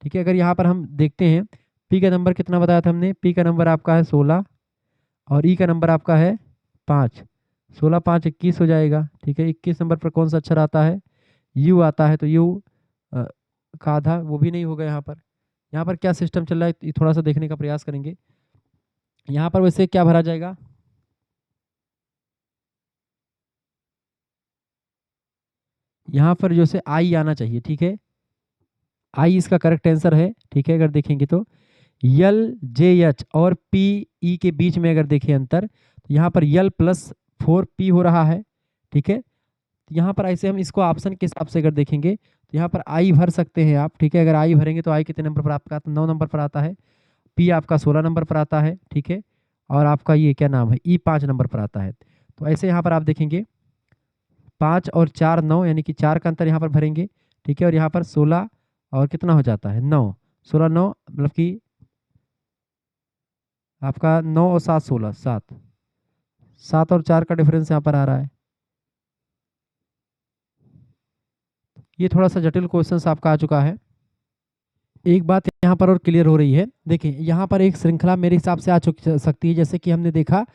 ठीक है। अगर यहाँ पर हम देखते हैं, पी का नंबर कितना बताया था हमने, पी का नंबर आपका है 16 और ई का नंबर आपका है 5, 16 5 21 हो जाएगा, ठीक है। 21 नंबर पर कौन सा अक्षर आता है, यू आता है, तो यू का आधा वो भी नहीं होगा यहाँ पर। यहाँ पर क्या सिस्टम चल रहा है, ये थोड़ा सा देखने का प्रयास करेंगे। यहाँ पर वैसे क्या भरा जाएगा, यहाँ पर जो से आई आना चाहिए, ठीक है। आई इसका करेक्ट आंसर है, ठीक है। अगर देखेंगे तो यल जे एच और पी ई के बीच में अगर देखें अंतर, तो यहाँ पर यल +4 पी हो रहा है, ठीक है। यहाँ पर ऐसे हम इसको ऑप्शन के हिसाब से अगर देखेंगे तो यहाँ पर आई भर सकते हैं आप, ठीक है। अगर आई भरेंगे तो आई कितने नंबर पर आपका, 9 नंबर पर आता है। पी आपका 16 नंबर पर आता है, ठीक है। और आपका ये क्या नाम है, ई 5 नंबर पर आता है। तो ऐसे यहाँ पर आप देखेंगे 5 और 4 9, यानी कि 4 का अंतर यहाँ पर भरेंगे, ठीक है। और यहाँ पर 16 और कितना हो जाता है 9, 16 9 मतलब कि आपका 9 और 7 16, 7 7 और 4 का डिफरेंस यहाँ पर आ रहा है। ये थोड़ा सा जटिल क्वेश्चन आपका आ चुका है। एक बात यहाँ पर और क्लियर हो रही है, देखिए यहाँ पर एक श्रृंखला मेरे हिसाब से आ सकती है, जैसे कि हमने देखा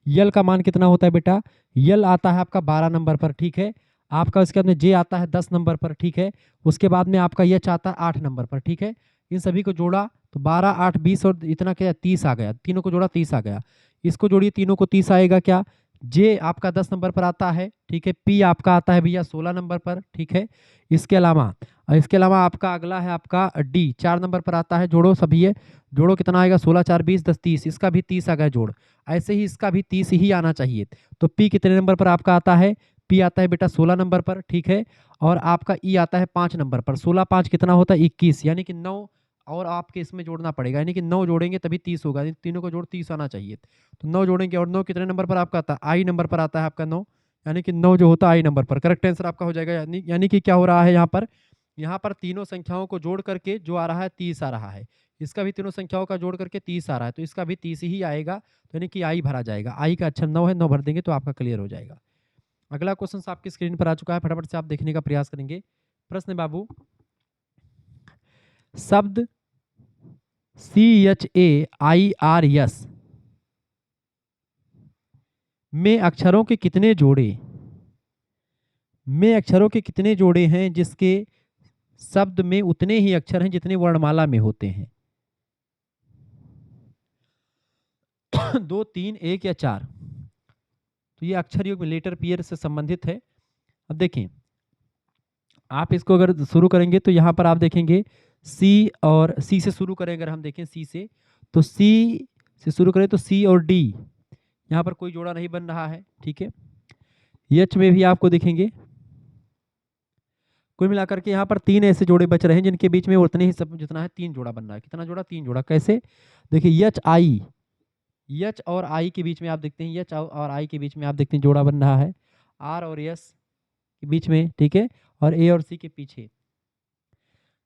यल का मान कितना होता है बेटा, यल आता है आपका 12 नंबर पर, ठीक है। आपका उसके बाद में जे आता है 10 नंबर पर, ठीक है। उसके बाद में आपका यच आता है 8 नंबर पर, ठीक है। इन सभी को जोड़ा तो 12 8 20 और इतना क्या 30 आ गया, तीनों को जोड़ा 30 आ गया। इसको जोड़िए तीनों को 30 आएगा क्या, जे आपका 10 नंबर पर आता है, ठीक है। पी आपका आता है भैया 16 नंबर पर, ठीक है। इसके अलावा आपका अगला है आपका डी 4 नंबर पर आता है, जोड़ो सभी ये, जोड़ो कितना आएगा 16 4 20 10 30, इसका भी 30 आ गया जोड़। ऐसे ही इसका भी 30 ही आना चाहिए। तो पी कितने नंबर पर आपका आता है, पी आता है बेटा 16 नंबर पर, ठीक है। और आपका ई आता है 5 नंबर पर, 16 5 कितना होता है 21, यानी कि 9 और आपके इसमें जोड़ना पड़ेगा, यानी कि 9 जोड़ेंगे तभी 30 होगा, तीनों को जोड़ 30 आना चाहिए। तो 9 जोड़ेंगे और 9 कितने नंबर पर आपका आता है, आई नंबर पर आता है आपका 9, यानी कि 9 जो होता है आई नंबर पर, करेक्ट आंसर आपका हो जाएगा। यानी कि क्या हो रहा है यहाँ पर तीनों संख्याओं को जोड़ करके जो आ रहा है 30 आ रहा है, इसका भी तीनों संख्याओं का जोड़ करके 30 आ रहा है, तो इसका भी 30 ही आएगा, तो यानी कि आई भरा जाएगा। आई का अक्षर 9 है, 9 भर देंगे तो आपका क्लियर हो जाएगा। अगला क्वेश्चन आपकी स्क्रीन पर आ चुका है, फटाफट से आप देखने का प्रयास करेंगे। प्रश्न बाबू, शब्द CHAIRS में अक्षरों के कितने जोड़े हैं, जिसके शब्द में उतने ही अक्षर हैं जितने वर्णमाला में होते हैं। 2 3 1 या 4, तो ये अक्षर युग्म लेटर पेयर से संबंधित है। अब देखें, आप इसको अगर शुरू करेंगे तो यहाँ पर आप देखेंगे सी, और सी से शुरू करें, अगर हम देखें सी से, तो सी से शुरू करें तो सी और डी, यहाँ पर कोई जोड़ा नहीं बन रहा है, ठीक है। एच में भी आपको देखेंगे कुल मिलाकर के यहाँ पर 3 ऐसे जोड़े बच रहे हैं जिनके बीच में उतने ही सब जितना है 3 जोड़ा बन रहा है। कितना जोड़ा, 3 जोड़ा। कैसे, देखिए एच और आई के बीच में आप देखते हैं, एच और आई के बीच में आप देखते हैं जोड़ा बन रहा है, आर और एस के बीच में, ठीक है, और ए और सी के पीछे।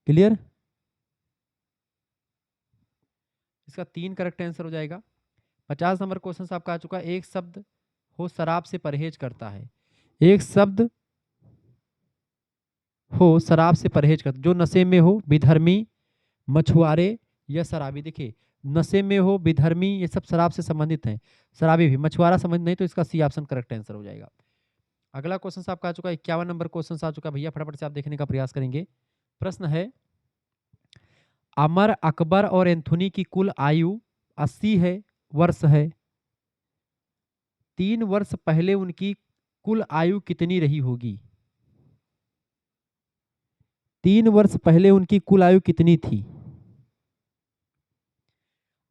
क्लियर? इसका 3 करेक्ट आंसर हो जाएगा। 50 नंबर क्वेश्चन आपका आ चुका है। एक शब्द हो शराब से परहेज करता है, एक शब्द हो शराब से परहेज करता, जो नशे में हो, विधर्मी, मछुआरे या शराबी। देखिए, नशे में हो, विधर्मी, ये सब शराब से संबंधित हैं, शराबी भी, मछुआरा संबंधित नहीं, तो इसका सी ऑप्शन करेक्ट आंसर हो जाएगा। अगला क्वेश्चन आपका आ चुका है, 51 नंबर क्वेश्चन आ चुका है भैया, फटाफट से आप देखने का प्रयास करेंगे। प्रश्न है, अमर, अकबर और एंथोनी की कुल आयु 80 है वर्ष है, 3 वर्ष पहले उनकी कुल आयु कितनी रही होगी? 3 वर्ष पहले उनकी कुल आयु कितनी थी?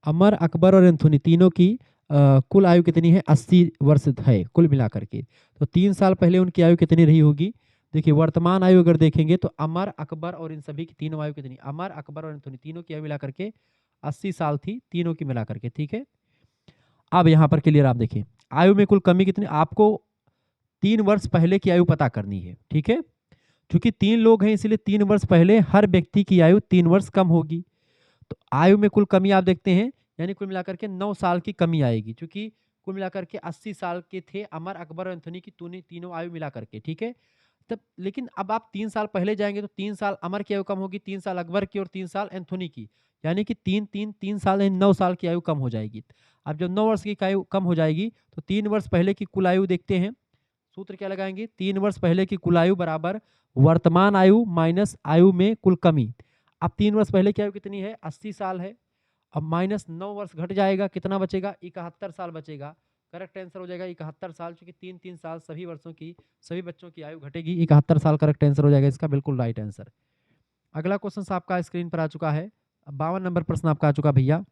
अमर, अकबर और एंथोनी तीनों की कुल आयु कितनी है? 80 वर्ष है कुल मिलाकर के। तो 3 साल पहले उनकी आयु कितनी रही होगी? देखिए, वर्तमान आयु अगर देखेंगे तो अमर, अकबर और इन सभी की तीनों आयु कितनी? अमर, अकबर और एंथोनी तीनों की आयु मिलाकर के 80 साल थी, तीनों की मिलाकर के, ठीक है। अब यहाँ पर क्लियर आप देखिए, आयु में कुल कमी कितनी, आपको 3 वर्ष पहले की आयु पता करनी है, ठीक है। क्योंकि 3 लोग हैं इसलिए 3 वर्ष पहले हर व्यक्ति की आयु 3 वर्ष कम होगी। तो आयु में कुल कमी आप देखते हैं, यानी कुल मिलाकर के 9 साल की कमी आएगी, क्योंकि कुल मिलाकर के 80 साल के थे अमर, अकबर और एंथोनी की तीनों आयु मिलाकर के, ठीक है। तब लेकिन अब आप 3 साल पहले जाएंगे तो 3 साल अमर की आयु कम होगी, 3 साल अकबर की और 3 साल एंथोनी की, यानी कि 3 साल यानी 9 साल की आयु कम हो जाएगी। अब जब 9 वर्ष की आयु कम हो जाएगी तो 3 वर्ष पहले की कुल आयु देखते हैं, सूत्र क्या लगाएंगे? 3 वर्ष पहले की कुल आयु बराबर वर्तमान आयु माइनस आयु में कुल कमी। अब 3 वर्ष पहले की आयु कितनी है? 80 साल है। अब माइनस 9 वर्ष घट जाएगा, कितना बचेगा? 71 साल बचेगा। करेक्ट आंसर हो जाएगा 71 साल, क्योंकि 3-3 साल सभी वर्षों की, सभी बच्चों की आयु घटेगी। 71 साल करेक्ट आंसर हो जाएगा इसका, बिल्कुल राइट आंसर। अगला क्वेश्चन आपका स्क्रीन पर आ चुका है, 52 नंबर प्रश्न आपका आ चुका भैया।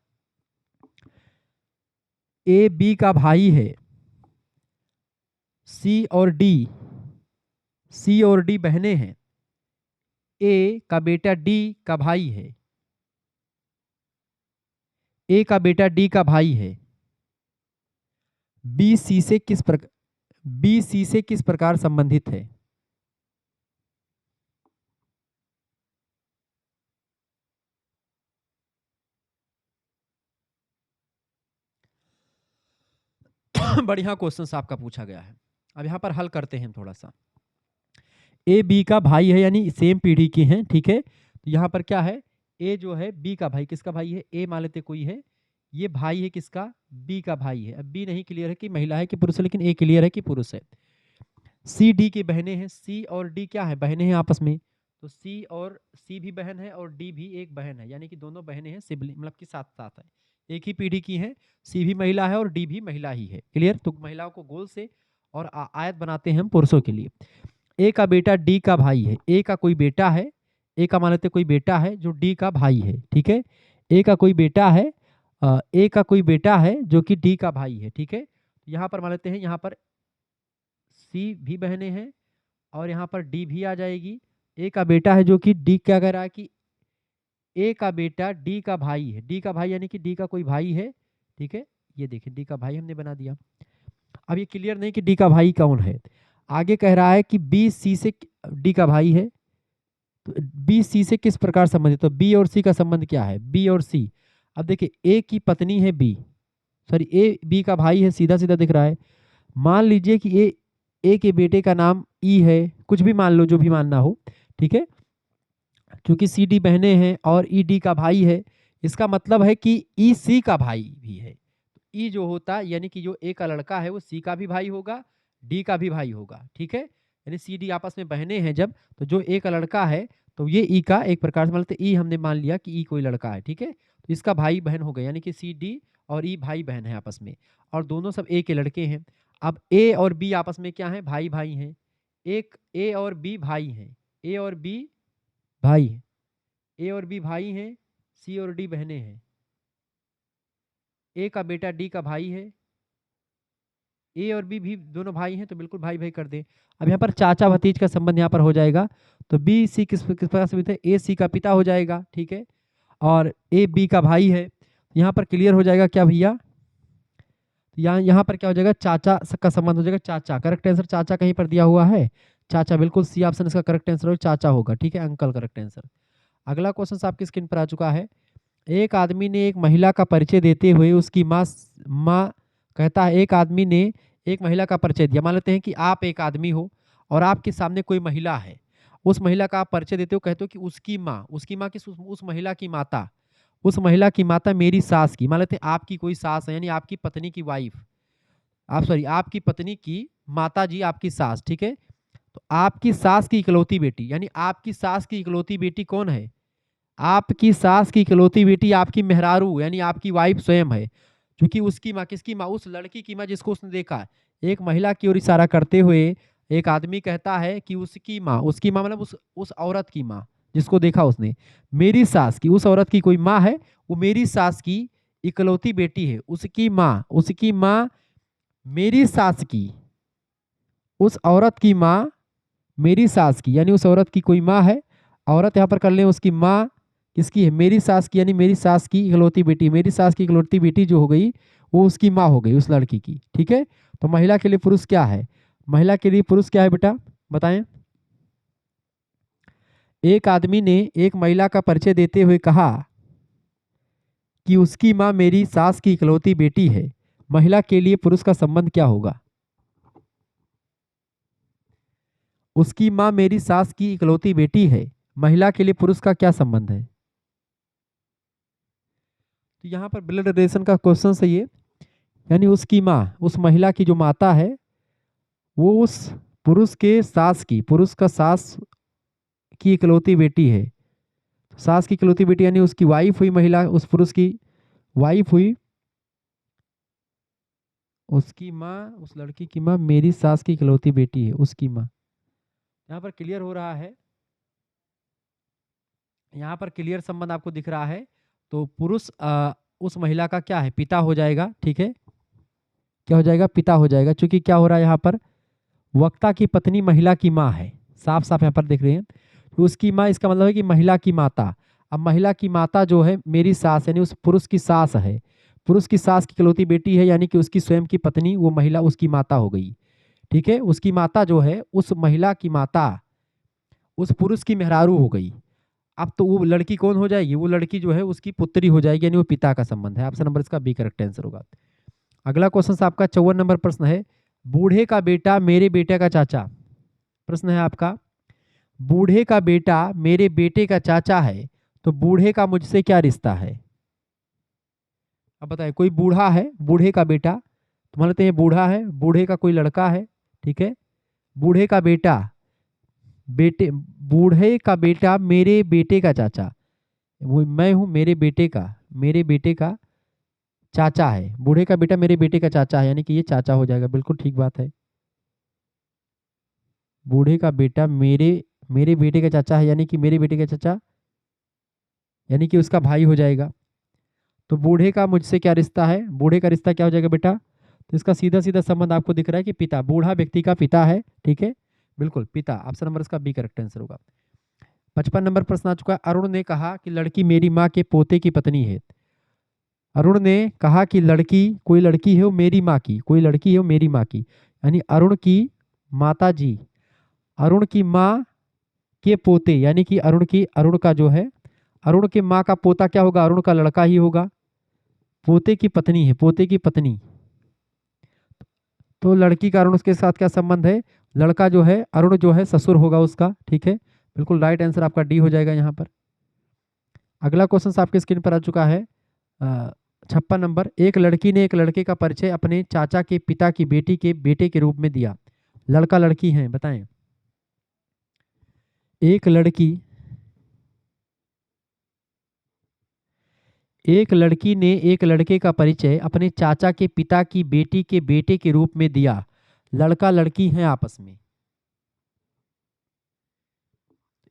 ए बी का भाई है, सी और डी बहनें हैं, ए का बेटा डी का भाई है, ए का बेटा डी का भाई है, बी सी से किस प्रकार संबंधित है? बढ़िया क्वेश्चन आपका पूछा गया है। अब यहाँ पर हल करते हैं थोड़ा सा। ए बी का भाई है, यानी सेम पीढ़ी के हैं, ठीक है। तो यहाँ पर क्या है? ए जो है बी का भाई, किसका भाई है? ए मान लेते कोई है, ये भाई है किसका? बी का भाई है। अब बी नहीं क्लियर है कि महिला है कि पुरुष है, लेकिन ए क्लियर है कि पुरुष है। सी डी की बहनें हैं, सी और डी क्या है? बहनें हैं आपस में। तो सी भी बहन है और डी भी एक बहन है, यानी कि दोनों बहनें हैं, सिबलिंग मतलब कि साथ साथ है, एक ही पीढ़ी की है। सी भी महिला है और डी भी महिला ही है। क्लियर? तो महिलाओं को गोल से और आयत बनाते हैं हम पुरुषों के लिए। ए का बेटा डी का भाई है, ए का कोई बेटा है, ए का मान लेते कोई बेटा है जो डी का भाई है, ठीक है। ए का कोई बेटा है, ए का कोई बेटा है जो कि डी का भाई है, ठीक है। यहाँ पर मान लेते हैं, यहाँ पर सी भी बहनें हैं और यहाँ पर डी भी आ जाएगी। ए का बेटा है जो कि डी क्या कह रहा है कि ए का बेटा डी का भाई है, डी का भाई यानी कि डी का कोई भाई है, ठीक है। ये देखिए डी का भाई हमने बना दिया। अब ये क्लियर नहीं कि डी का भाई कौन है। आगे कह रहा है कि बी सी से, डी का भाई है तो बी सी से किस प्रकार संबंधित? तो बी और सी का संबंध क्या है? बी और सी, अब देखिए ए की पत्नी है बी, सॉरी ए बी का भाई है, सीधा सीधा दिख रहा है। मान लीजिए कि ए के बेटे का नाम ई है, कुछ भी मान लो, जो भी मानना हो, ठीक है। क्योंकि सी डी बहनें हैं और ई डी का भाई है, इसका मतलब है कि ई सी का भाई भी है। ई जो होता है यानी कि जो ए का लड़का है वो सी का भी भाई होगा, डी का भी भाई होगा, ठीक है। यानी सी डी आपस में बहनें हैं जब, तो जो ए का लड़का है तो ये ई का एक प्रकार से मतलब ई हमने मान लिया कि ई कोई लड़का है, ठीक है। तो इसका भाई बहन हो गए, यानी कि सी डी और ई भाई बहन है आपस में, और दोनों सब ए के लड़के हैं। अब ए और बी आपस में क्या है? भाई भाई हैं। एक ए और बी भाई हैं, ए और बी भाई हैं, ए और बी भाई हैं, सी और डी बहनें हैं। ए का बेटा डी का भाई है, ए और बी भी दोनों भाई हैं, तो बिल्कुल भाई भाई कर दें। अब यहाँ पर चाचा भतीज का संबंध यहाँ पर हो जाएगा, तो बी सी किस प्रकार से है? ए सी का पिता हो जाएगा, ठीक है, और ए बी का भाई है। यहाँ पर क्लियर हो जाएगा क्या भैया? तो यहाँ पर क्या हो जाएगा, चाचा का संबंध हो जाएगा, चाचा। करेक्ट आंसर चाचा कहीं पर दिया हुआ है, चाचा, बिल्कुल सी ऑप्शन इसका करेक्ट आंसर हो, चाचा होगा, ठीक है, अंकल करेक्ट आंसर। अगला क्वेश्चन आपकी स्क्रीन पर आ चुका है। एक आदमी ने एक महिला का परिचय देते हुए उसकी माँ कहता है, एक आदमी ने एक महिला का परिचय दिया। मान लेते हैं कि आप एक आदमी हो और आपके सामने कोई महिला है, उस महिला का आप परिचय देते हो, कहते हो कि उसकी माँ किस, उस महिला की माता, उस महिला की माता मेरी सास की। मान लेते हैं आपकी कोई सास है, यानी आपकी पत्नी की वाइफ, आप सॉरी आपकी पत्नी की माता जी आपकी सास, ठीक है। तो आपकी सास की इकलौती बेटी, यानी आपकी सास की इकलौती बेटी कौन है, आपकी सास की इकलौती बेटी आपकी मेहरारू यानी आपकी वाइफ स्वयं है। क्योंकि उसकी माँ, किसकी माँ, उस लड़की की माँ जिसको उसने देखा। एक महिला की ओर इशारा करते हुए एक आदमी कहता है कि उसकी माँ मतलब उस औरत की माँ जिसको देखा उसने, मेरी सास की, उस औरत की कोई माँ है, वो मेरी सास की इकलौती बेटी है, उसकी माँ मेरी सास की, उस औरत की माँ मेरी सास की, यानी उस औरत की कोई माँ है, औरत यहाँ पर कर लें, उसकी माँ किसकी है, मेरी सास की, यानी मेरी सास की इकलौती बेटी, मेरी सास की इकलौती बेटी जो हो गई वो उसकी माँ हो गई उस लड़की की, ठीक है। तो महिला के लिए पुरुष क्या है, महिला के लिए पुरुष क्या है बेटा, बताएं। एक आदमी ने एक महिला का परिचय देते हुए कहा कि उसकी माँ मेरी सास की इकलौती बेटी है, महिला के लिए पुरुष का संबंध क्या होगा। उसकी माँ मेरी सास की इकलौती बेटी है, महिला के लिए पुरुष का क्या संबंध है। तो यहाँ पर ब्लड रिलेशन का क्वेश्चन है ये, यानी उसकी माँ, उस महिला की जो माता है वो उस पुरुष के सास की, पुरुष का सास की इकलौती बेटी है। सास की इकलौती बेटी यानी उसकी वाइफ हुई, महिला उस पुरुष की वाइफ हुई, उसकी माँ, उस लड़की की माँ मेरी सास की इकलौती बेटी है, उसकी माँ। यहाँ पर क्लियर हो रहा है, यहाँ पर क्लियर संबंध आपको दिख रहा है। तो पुरुष उस महिला का क्या है, पिता हो जाएगा, ठीक है, क्या हो जाएगा, पिता हो जाएगा। क्योंकि क्या हो रहा है यहाँ पर, वक्ता की पत्नी महिला की माँ है, साफ साफ यहाँ पर देख रहे हैं, तो उसकी माँ, इसका मतलब है कि महिला की माता। अब महिला की माता जो है मेरी सास, यानी उस पुरुष की सास है, पुरुष की सास की इकलौती बेटी है, यानी कि उसकी स्वयं की पत्नी, वो महिला उसकी माता हो गई, ठीक है। उसकी माता जो है, उस महिला की माता उस पुरुष की मेहरारू हो गई। अब तो वो लड़की कौन हो जाएगी, वो लड़की जो है उसकी पुत्री हो जाएगी, यानी वो पिता का संबंध है। ऑप्शन नंबर इसका बी करेक्ट आंसर होगा। अगला क्वेश्चन आपका 54 नंबर प्रश्न है, बूढ़े का बेटा मेरे बेटे का चाचा। प्रश्न है आपका, बूढ़े का बेटा मेरे बेटे का चाचा है, तो बूढ़े का मुझसे क्या रिश्ता है। अब बताइए, कोई बूढ़ा है, बूढ़े का बेटा, तो मान लेते हैं बूढ़ा है, बूढ़े का कोई लड़का है, ठीक है, बूढ़े का बेटा, बेटे, बूढ़े का बेटा मेरे बेटे का चाचा, वो मैं हूं, मेरे बेटे का चाचा है, बूढ़े का बेटा मेरे बेटे का चाचा है, यानी कि ये चाचा हो जाएगा, बिल्कुल ठीक बात है। बूढ़े का बेटा मेरे मेरे बेटे का चाचा है, यानी कि मेरे बेटे का चाचा, यानी कि उसका भाई हो जाएगा। तो बूढ़े का मुझसे क्या रिश्ता है, बूढ़े का रिश्ता क्या हो जाएगा बेटा, तो इसका सीधा सीधा संबंध आपको दिख रहा है कि पिता, बूढ़ा व्यक्ति का पिता है, ठीक है, बिल्कुल पिता। ऑप्शन नंबर इसका बी करेक्ट आंसर होगा। 55 नंबर प्रश्न आ चुका है, अरुण ने कहा कि लड़की मेरी माँ के पोते की पत्नी है। अरुण ने कहा कि लड़की, कोई लड़की है वो मेरी माँ की, कोई लड़की है वो मेरी माँ की, यानी अरुण की माता जी, अरुण की माँ के पोते, यानी कि अरुण का जो है, अरुण के माँ का पोता क्या होगा, अरुण का लड़का ही होगा, पोते की पत्नी है, पोते की पत्नी। तो लड़की का अरुण के साथ क्या संबंध है, लड़का जो है अरुण जो है ससुर होगा उसका, ठीक है, बिल्कुल राइट आंसर आपका डी हो जाएगा यहाँ पर। अगला क्वेश्चन आपके स्क्रीन पर आ चुका है, 56 नंबर, एक लड़की ने एक लड़के का परिचय अपने चाचा के पिता की बेटी के बेटे के रूप में दिया। लड़का लड़की हैं, बताएं। एक लड़की एक लड़की ने एक लड़के का परिचय अपने चाचा के पिता की बेटी के बेटे के रूप में दिया। लड़का लड़की हैं आपस में।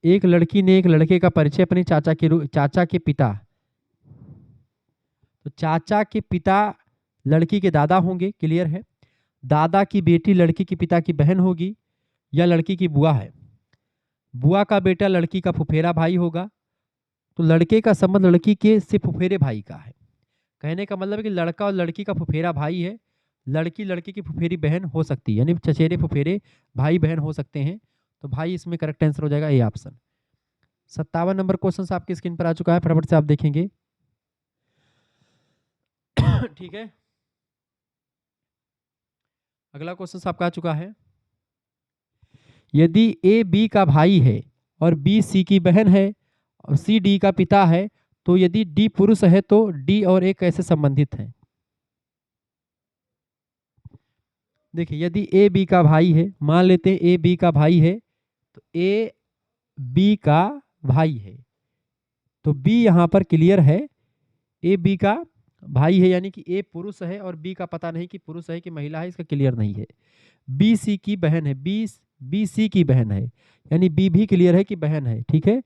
एक लड़की ने एक लड़के का परिचय अपने चाचा के पिता, तो चाचा के पिता लड़की के दादा होंगे, क्लियर है। दादा की बेटी लड़की के पिता की बहन होगी, या लड़की की बुआ है। बुआ का बेटा लड़की का फुफेरा भाई होगा। तो लड़के का संबंध लड़की के से फुफेरे भाई का है। कहने का मतलब है कि लड़का और लड़की का फुफेरा भाई है, लड़की लड़के की फुफेरी बहन हो सकती है, यानी चचेरे फुफेरे भाई बहन हो सकते हैं। तो भाई इसमें करेक्ट आंसर हो जाएगा ए ऑप्शन। 57 नंबर क्वेश्चन आपकी स्क्रीन पर आ चुका है, फटाफट से आप देखेंगे। ठीक है, अगला क्वेश्चन आपका आ चुका है। यदि ए बी का भाई है और बी सी की बहन है और सी डी का पिता है, तो यदि डी पुरुष है तो डी और ए कैसे संबंधित हैं? देखिए, यदि ए बी का भाई है, मान लेते हैं ए बी का भाई है, तो ए बी का भाई है, तो बी यहाँ पर क्लियर है, ए बी का भाई है, यानी कि ए पुरुष है और बी का पता नहीं कि पुरुष है कि महिला है, इसका क्लियर नहीं है। बी सी की बहन है, बी सी की बहन है, यानी बी भी क्लियर है कि बहन है। ठीक है,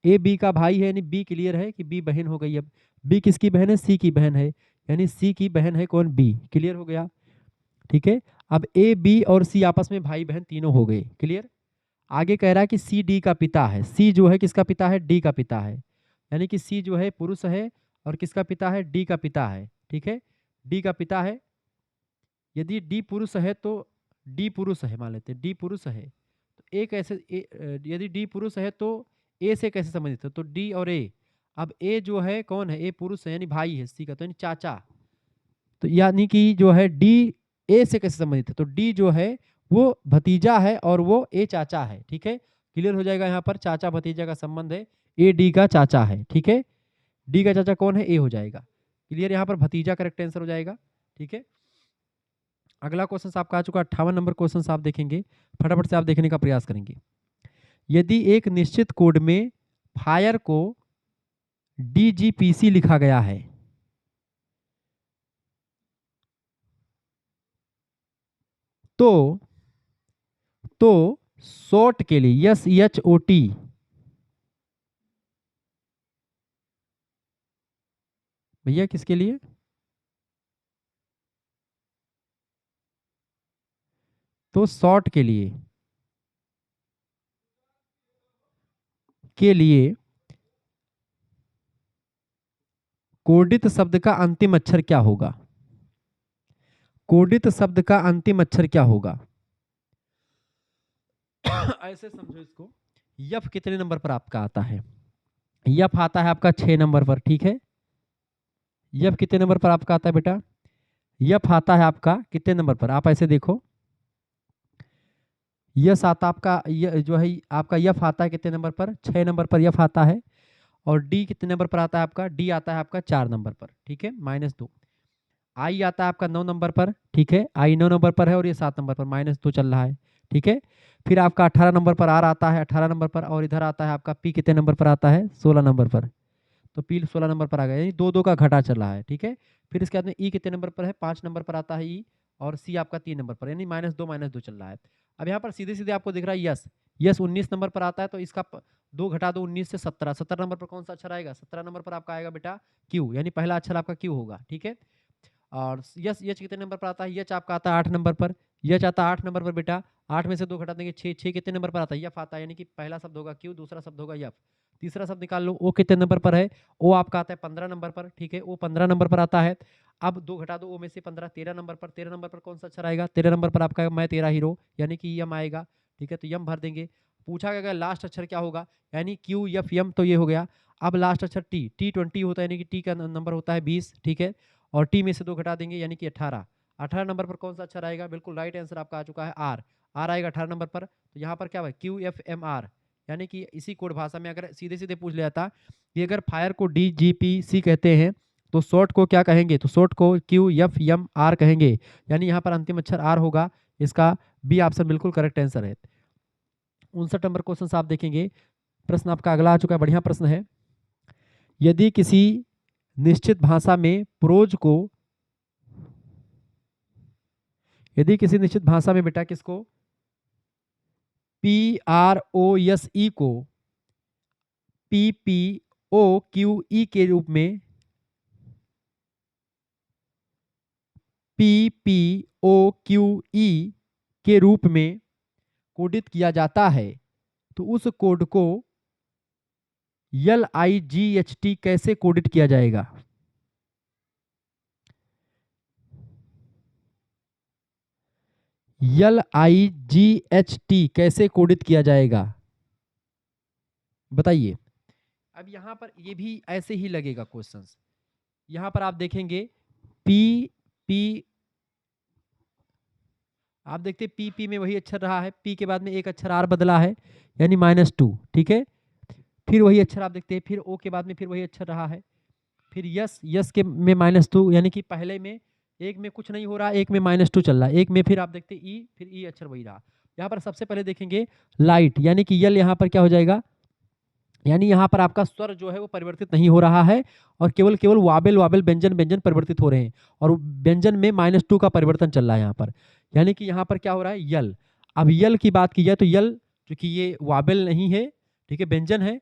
ए बी का भाई है, यानी बी क्लियर है कि बी बहन हो गई। अब बी किसकी बहन है? सी की बहन है, यानी सी की बहन है कौन? बी। क्लियर हो गया। ठीक है, अब ए बी और सी आपस में भाई बहन तीनों हो गए। क्लियर। आगे कह रहा है कि सी डी का पिता है। सी जो है किसका पिता है? डी का पिता है, यानी कि सी जो है पुरुष है और किसका पिता है? डी का पिता है। ठीक है, डी का पिता है। यदि डी पुरुष है तो डी पुरुष है, मान लेते हैं डी पुरुष है, तो ए कैसे यदि डी पुरुष है तो ए से कैसे संबंधित है? तो डी और ए। अब ए जो है कौन है? ए पुरुष है, यानी भाई है सी का, तो यानी चाचा। तो यानी कि जो है डी ए से कैसे संबंधित है? तो डी जो है वो भतीजा है और वो ए चाचा है। ठीक है, क्लियर हो जाएगा। यहाँ पर चाचा भतीजा का संबंध है, ए डी का चाचा है। ठीक है, डी का चाचा कौन है? ए हो जाएगा। क्लियर, यहाँ पर भतीजा करेक्ट आंसर हो जाएगा। ठीक है, अगला क्वेश्चन आपका आ चुका 58 नंबर क्वेश्चन आप देखेंगे, फटाफट से आप देखने का प्रयास करेंगे। यदि एक निश्चित कोड में फायर को डीजीपीसी लिखा गया है, तो शॉर्ट के लिए SHOT भैया किसके लिए? तो शॉर्ट के लिए कोडित शब्द का अंतिम अक्षर क्या होगा? कोडित शब्द का अंतिम अक्षर क्या होगा? ऐसे समझो इसको, यफ कितने नंबर पर आपका आता है? यफ आता है आपका 6 नंबर पर। ठीक है, यफ कितने नंबर पर आपका आता है बेटा? यफ आता है आपका कितने नंबर पर? आप ऐसे देखो, यस आता आपका जो है आपका यफ आता है कितने नंबर पर? 6 नंबर पर यफ आता है। और डी कितने नंबर पर आता है आपका? डी आता है आपका 4 नंबर पर। ठीक है, -2। आई आता है आपका 9 नंबर पर। ठीक है, आई 9 नंबर पर है और ये 7 नंबर पर, -2 चल रहा है। ठीक है, फिर आपका 18 नंबर पर आर आता है 18 नंबर पर, और इधर आता है आपका पी कितने नंबर पर आता है? 16 नंबर पर। तो पी 16 नंबर पर आ गया, यानी 2 2 का घटा चल रहा है। ठीक है, फिर इसके बाद में ई कितने नंबर पर है? 5 नंबर पर आता है ई, और सी आपका 3 नंबर पर, यानी -2 चल रहा है। अब यहाँ पर सीधे सीधे आपको दिख रहा है यस, यस 19 नंबर पर आता है, तो इसका 2 घटा दो 19 से 17, 17 नंबर पर कौन सा अक्षर आएगा? 17 नंबर पर आपका आएगा बेटा क्यू, यानी पहला अक्षर आपका क्यू होगा। ठीक है, और यस यच कितने नंबर पर आता है? यच आपका आता है 8 नंबर पर। यच आता है 8 नंबर पर बेटा, 8 में से 2 घटा देंगे 6, 6 कितने नंबर पर आता है? यफ आता है, यानी कि पहला शब्द होगा क्यू, दूसरा शब्द होगा यफ, तीसरा शब्द निकाल लो। ओ कितने नंबर पर है? ओ आपका आता है 15 नंबर पर। ठीक है, ओ 15 नंबर पर आता है। अब 2 घटा दो ओ में से 15, 13 नंबर पर। 13 नंबर पर कौन सा अक्षर आएगा? 13 नंबर पर आपका मैं तेरा हीरो, यानी कि यम आएगा। ठीक है, तो यम भर देंगे। पूछा गया लास्ट अक्षर क्या होगा, यानी क्यू यफ यम, तो ये हो गया। अब लास्ट अक्षर टी, टी 20 होता है, यानी कि टी का नंबर होता है 20। ठीक है, और टी में से 2 घटा देंगे, यानी कि 18। 18 नंबर पर कौन सा अक्षर आएगा? बिल्कुल राइट आंसर आपका आ चुका है आर। आर आएगा 18 नंबर पर। तो यहाँ पर क्या है? QFMR, यानी कि इसी कोड भाषा में अगर सीधे सीधे पूछ लिया था कि अगर फायर को DGPC कहते हैं तो शॉर्ट को क्या कहेंगे? तो शॉर्ट को QFMR कहेंगे, यानी यहाँ पर अंतिम अक्षर आर होगा। इसका बी ऑप्शन बिल्कुल करेक्ट आंसर है। 59 नंबर क्वेश्चन आप देखेंगे, प्रश्न आपका अगला आ चुका है, बढ़िया प्रश्न है। यदि किसी निश्चित भाषा में प्रोज को, यदि किसी निश्चित भाषा में बेटा किसको? PROSE को PPOQE के रूप में, PPOQE के रूप में कोडित किया जाता है, तो उस कोड को LIGHT कैसे कोडित किया जाएगा? LIGHT कैसे कोडित किया जाएगा बताइए। अब यहाँ पर ये भी ऐसे ही लगेगा क्वेश्चंस। यहाँ पर आप देखेंगे पी पी, आप देखते हैं पी में वही अक्षर रहा है, पी के बाद में एक अक्षर आर बदला है यानी -2, ठीक है। फिर वही अक्षर आप देखते हैं, फिर ओ के बाद में फिर वही अक्षर रहा है, फिर यस, यस के में -2 यानी कि पहले में एक में कुछ नहीं हो रहा, एक में -2 चल रहा है, एक में फिर आप देखते ई, फिर ई अक्षर वही रहा। यहाँ पर सबसे पहले देखेंगे लाइट यानी कि यल, यहाँ पर क्या हो जाएगा, यानी यहाँ पर आपका स्वर जो है वो परिवर्तित नहीं हो रहा है और केवल केवल वाबेल वाबेल व्यंजन व्यंजन परिवर्तित हो रहे हैं और व्यंजन में -2 का परिवर्तन चल रहा है यहाँ पर, यानी कि यहाँ पर क्या हो रहा है यल। अब यल की बात की जाए तो यल क्योंकि ये वाबेल नहीं है, ठीक है, व्यंजन है,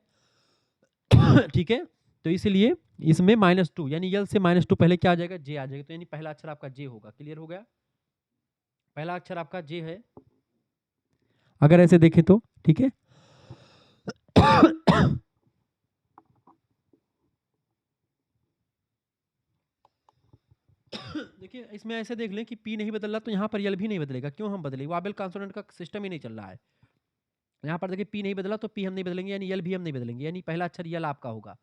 ठीक है, तो इसलिए इसमें -2 यानी यल से -2 पहले क्या आ जाएगा, जे आ जाएगा, तो यानी पहला अक्षर आपका जे होगा। क्लियर हो गया, पहला अक्षर आपका जे है अगर ऐसे देखें तो, ठीक है। देखिए इसमें ऐसे देख लें कि पी नहीं बदल रहा तो यहाँ पर यल भी नहीं बदलेगा, क्यों हम बदलेंगे, वाबेल कॉन्सोनेंट का सिस्टम ही नहीं चल रहा है। यहाँ पर देखिए पी नहीं बदला तो पी हम नहीं बदलेंगे यानी यल भी हम नहीं बदलेंगे, यानी पहला अक्षर यल आपका होगा।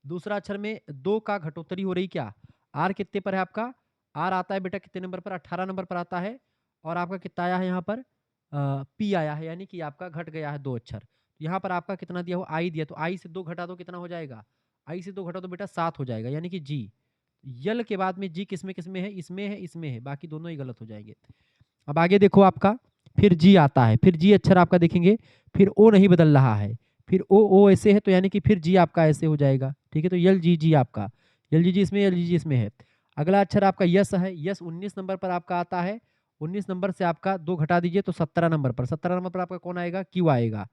दूसरा अक्षर में 2 का घटोत्तरी हो रही, क्या आर कितने पर है आपका, आर आता है बेटा कितने नंबर पर, 18 नंबर पर आता है, और आपका कितना आया है यहाँ पर पी आया है, यानी कि आपका घट गया है 2 अक्षर। यहाँ पर आपका कितना दिया हो, आई दिया, तो आई से 2 घटा दो कितना हो जाएगा, आई से 2 घटा दो बेटा 7 हो जाएगा, यानी कि जी। यल के बाद में जी किसमें किसमें है, इसमें है, इसमें है, बाकी दोनों ही गलत हो जाएंगे। अब आगे देखो आपका फिर जी आता है, फिर जी अक्षर आपका देखेंगे, फिर ओ नहीं बदल रहा है, फिर ओ ऐसे है तो यानी कि फिर जी आपका ऐसे हो जाएगा, ठीक है, तो यल जी जी आपका, यल जी जी इसमें, यल जी जी इसमें है। अगला अक्षर आपका यस है, यस 19 नंबर पर आपका आता है, 19 नंबर से आपका 2 घटा दीजिए तो 17 नंबर पर, 17 नंबर पर आपका कौन आएगा, क्यू आएगा।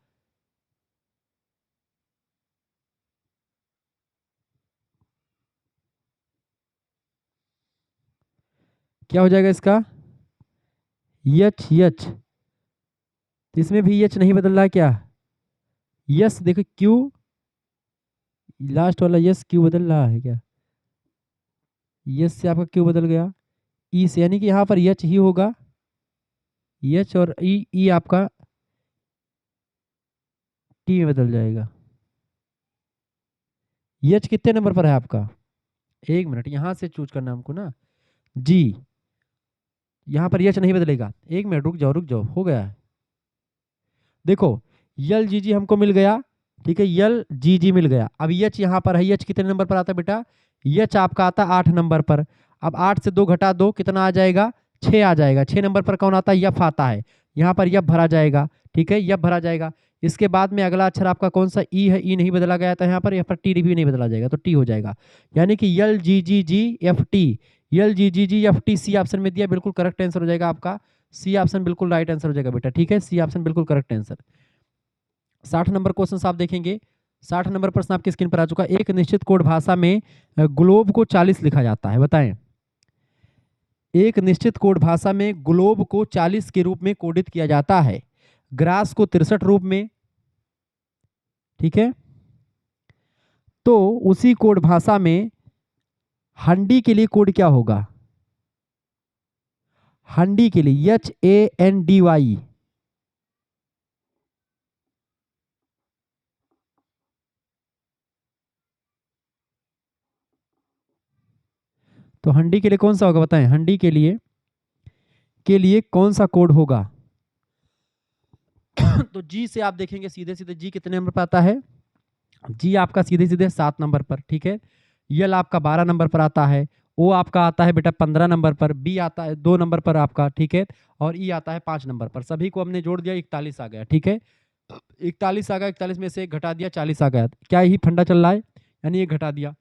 क्या हो जाएगा इसका, यच यच, तो इसमें भी यच नहीं बदल रहा है क्या, यस देखो क्यू, लास्ट वाला यस क्यू बदल रहा है क्या, यस से आपका क्यू बदल गया ई से, यानी कि यहाँ पर यच ही होगा, यच और ई, ई आपका टी में बदल जाएगा। यच कितने नंबर पर है आपका, 1 मिनट यहाँ से चूज करना हमको ना, जी यहाँ पर यच नहीं बदलेगा, 1 मिनट रुक जाओ रुक जाओ, हो गया है। देखो यल जी जी हमको मिल गया, ठीक है, यल जी जी मिल गया। अब यच यहाँ पर है, यच कितने नंबर पर आता है बेटा, यच आपका आता है 8 नंबर पर। अब 8 से 2 घटा दो कितना आ जाएगा, 6 आ जाएगा। 6 नंबर पर कौन आता है, यफ आता है, यहाँ पर यफ भरा जाएगा, ठीक है, यफ भरा जाएगा। इसके बाद में अगला अक्षर आपका कौन सा, ई है, ई नहीं बदला गया था यहाँ पर टी भी नहीं बदला जाएगा, तो टी हो जाएगा, यानी कि यल जी जी जी एफ टी, यल जी जी जी एफ टी, सी ऑप्शन में दिया, बिल्कुल करेक्ट आंसर हो जाएगा आपका, सी ऑप्शन बिल्कुल राइट आंसर हो जाएगा बेटा, ठीक है, सी ऑप्शन बिल्कुल करेक्ट आंसर। 60 नंबर क्वेश्चन आप देखेंगे, 60 नंबर प्रश्न आपकी स्क्रीन पर आ चुका है। एक निश्चित कोड भाषा में ग्लोब को 40 लिखा जाता है, बताएं। एक निश्चित कोड भाषा में ग्लोब को 40 के रूप में कोडित किया जाता है, ग्रास को 63 रूप में, ठीक है। तो उसी कोड भाषा में हंडी के लिए कोड क्या होगा, हंडी के लिए HANDY, तो हंडी के लिए कौन सा होगा बताएं, हंडी के लिए कौन सा कोड होगा। तो जी से आप देखेंगे सीधे सीधे जी कितने नंबर पर आता है, जी आपका सीधे सीधे 7 नंबर पर, ठीक है। यल आपका 12 नंबर पर आता है, ओ आपका आता है बेटा 15 नंबर पर, बी आता है 2 नंबर पर आपका, ठीक है, और ई आता है 5 नंबर पर। सभी को हमने जोड़ दिया, 41 आ गया, ठीक है, 41 आ गया, 41 में से एक घटा दिया 40 आ गया, क्या ही फंडा चल रहा है, यानी ये घटा दिया।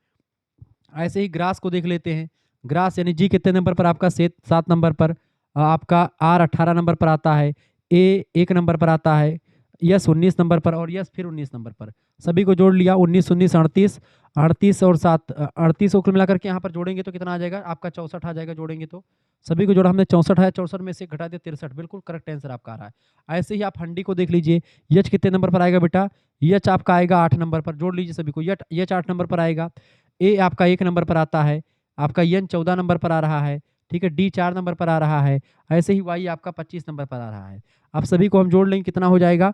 ऐसे ही ग्रास को देख लेते हैं, ग्रास यानी जी कितने नंबर पर आपका, 7 नंबर पर, आपका आर 18 नंबर पर आता है, ए 1 नंबर पर आता है, यस 19 नंबर पर, और यस फिर 19 नंबर पर। सभी को जोड़ लिया, 19 19 38, 38 और 7 38 को कुल मिलाकर के यहाँ पर जोड़ेंगे तो कितना आ जाएगा आपका, 64 आ जाएगा, जोड़ेंगे तो सभी को जोड़ा हमने 64 है, 64 में से घटा दिया 63, बिल्कुल करेक्ट आंसर आपका आ रहा है। ऐसे ही आप हंडी को देख लीजिए, यच कितने नंबर पर आएगा बेटा, यच आपका आएगा 8 नंबर पर, जोड़ लीजिए सभी को, यच 8 नंबर पर आएगा, ए आपका 1 नंबर पर आता है, आपका यन 14 नंबर पर आ रहा है, ठीक है, डी 4 नंबर पर आ रहा है, ऐसे ही वाई आपका 25 नंबर पर आ रहा है। अब सभी को हम जोड़ लेंगे, कितना हो जाएगा,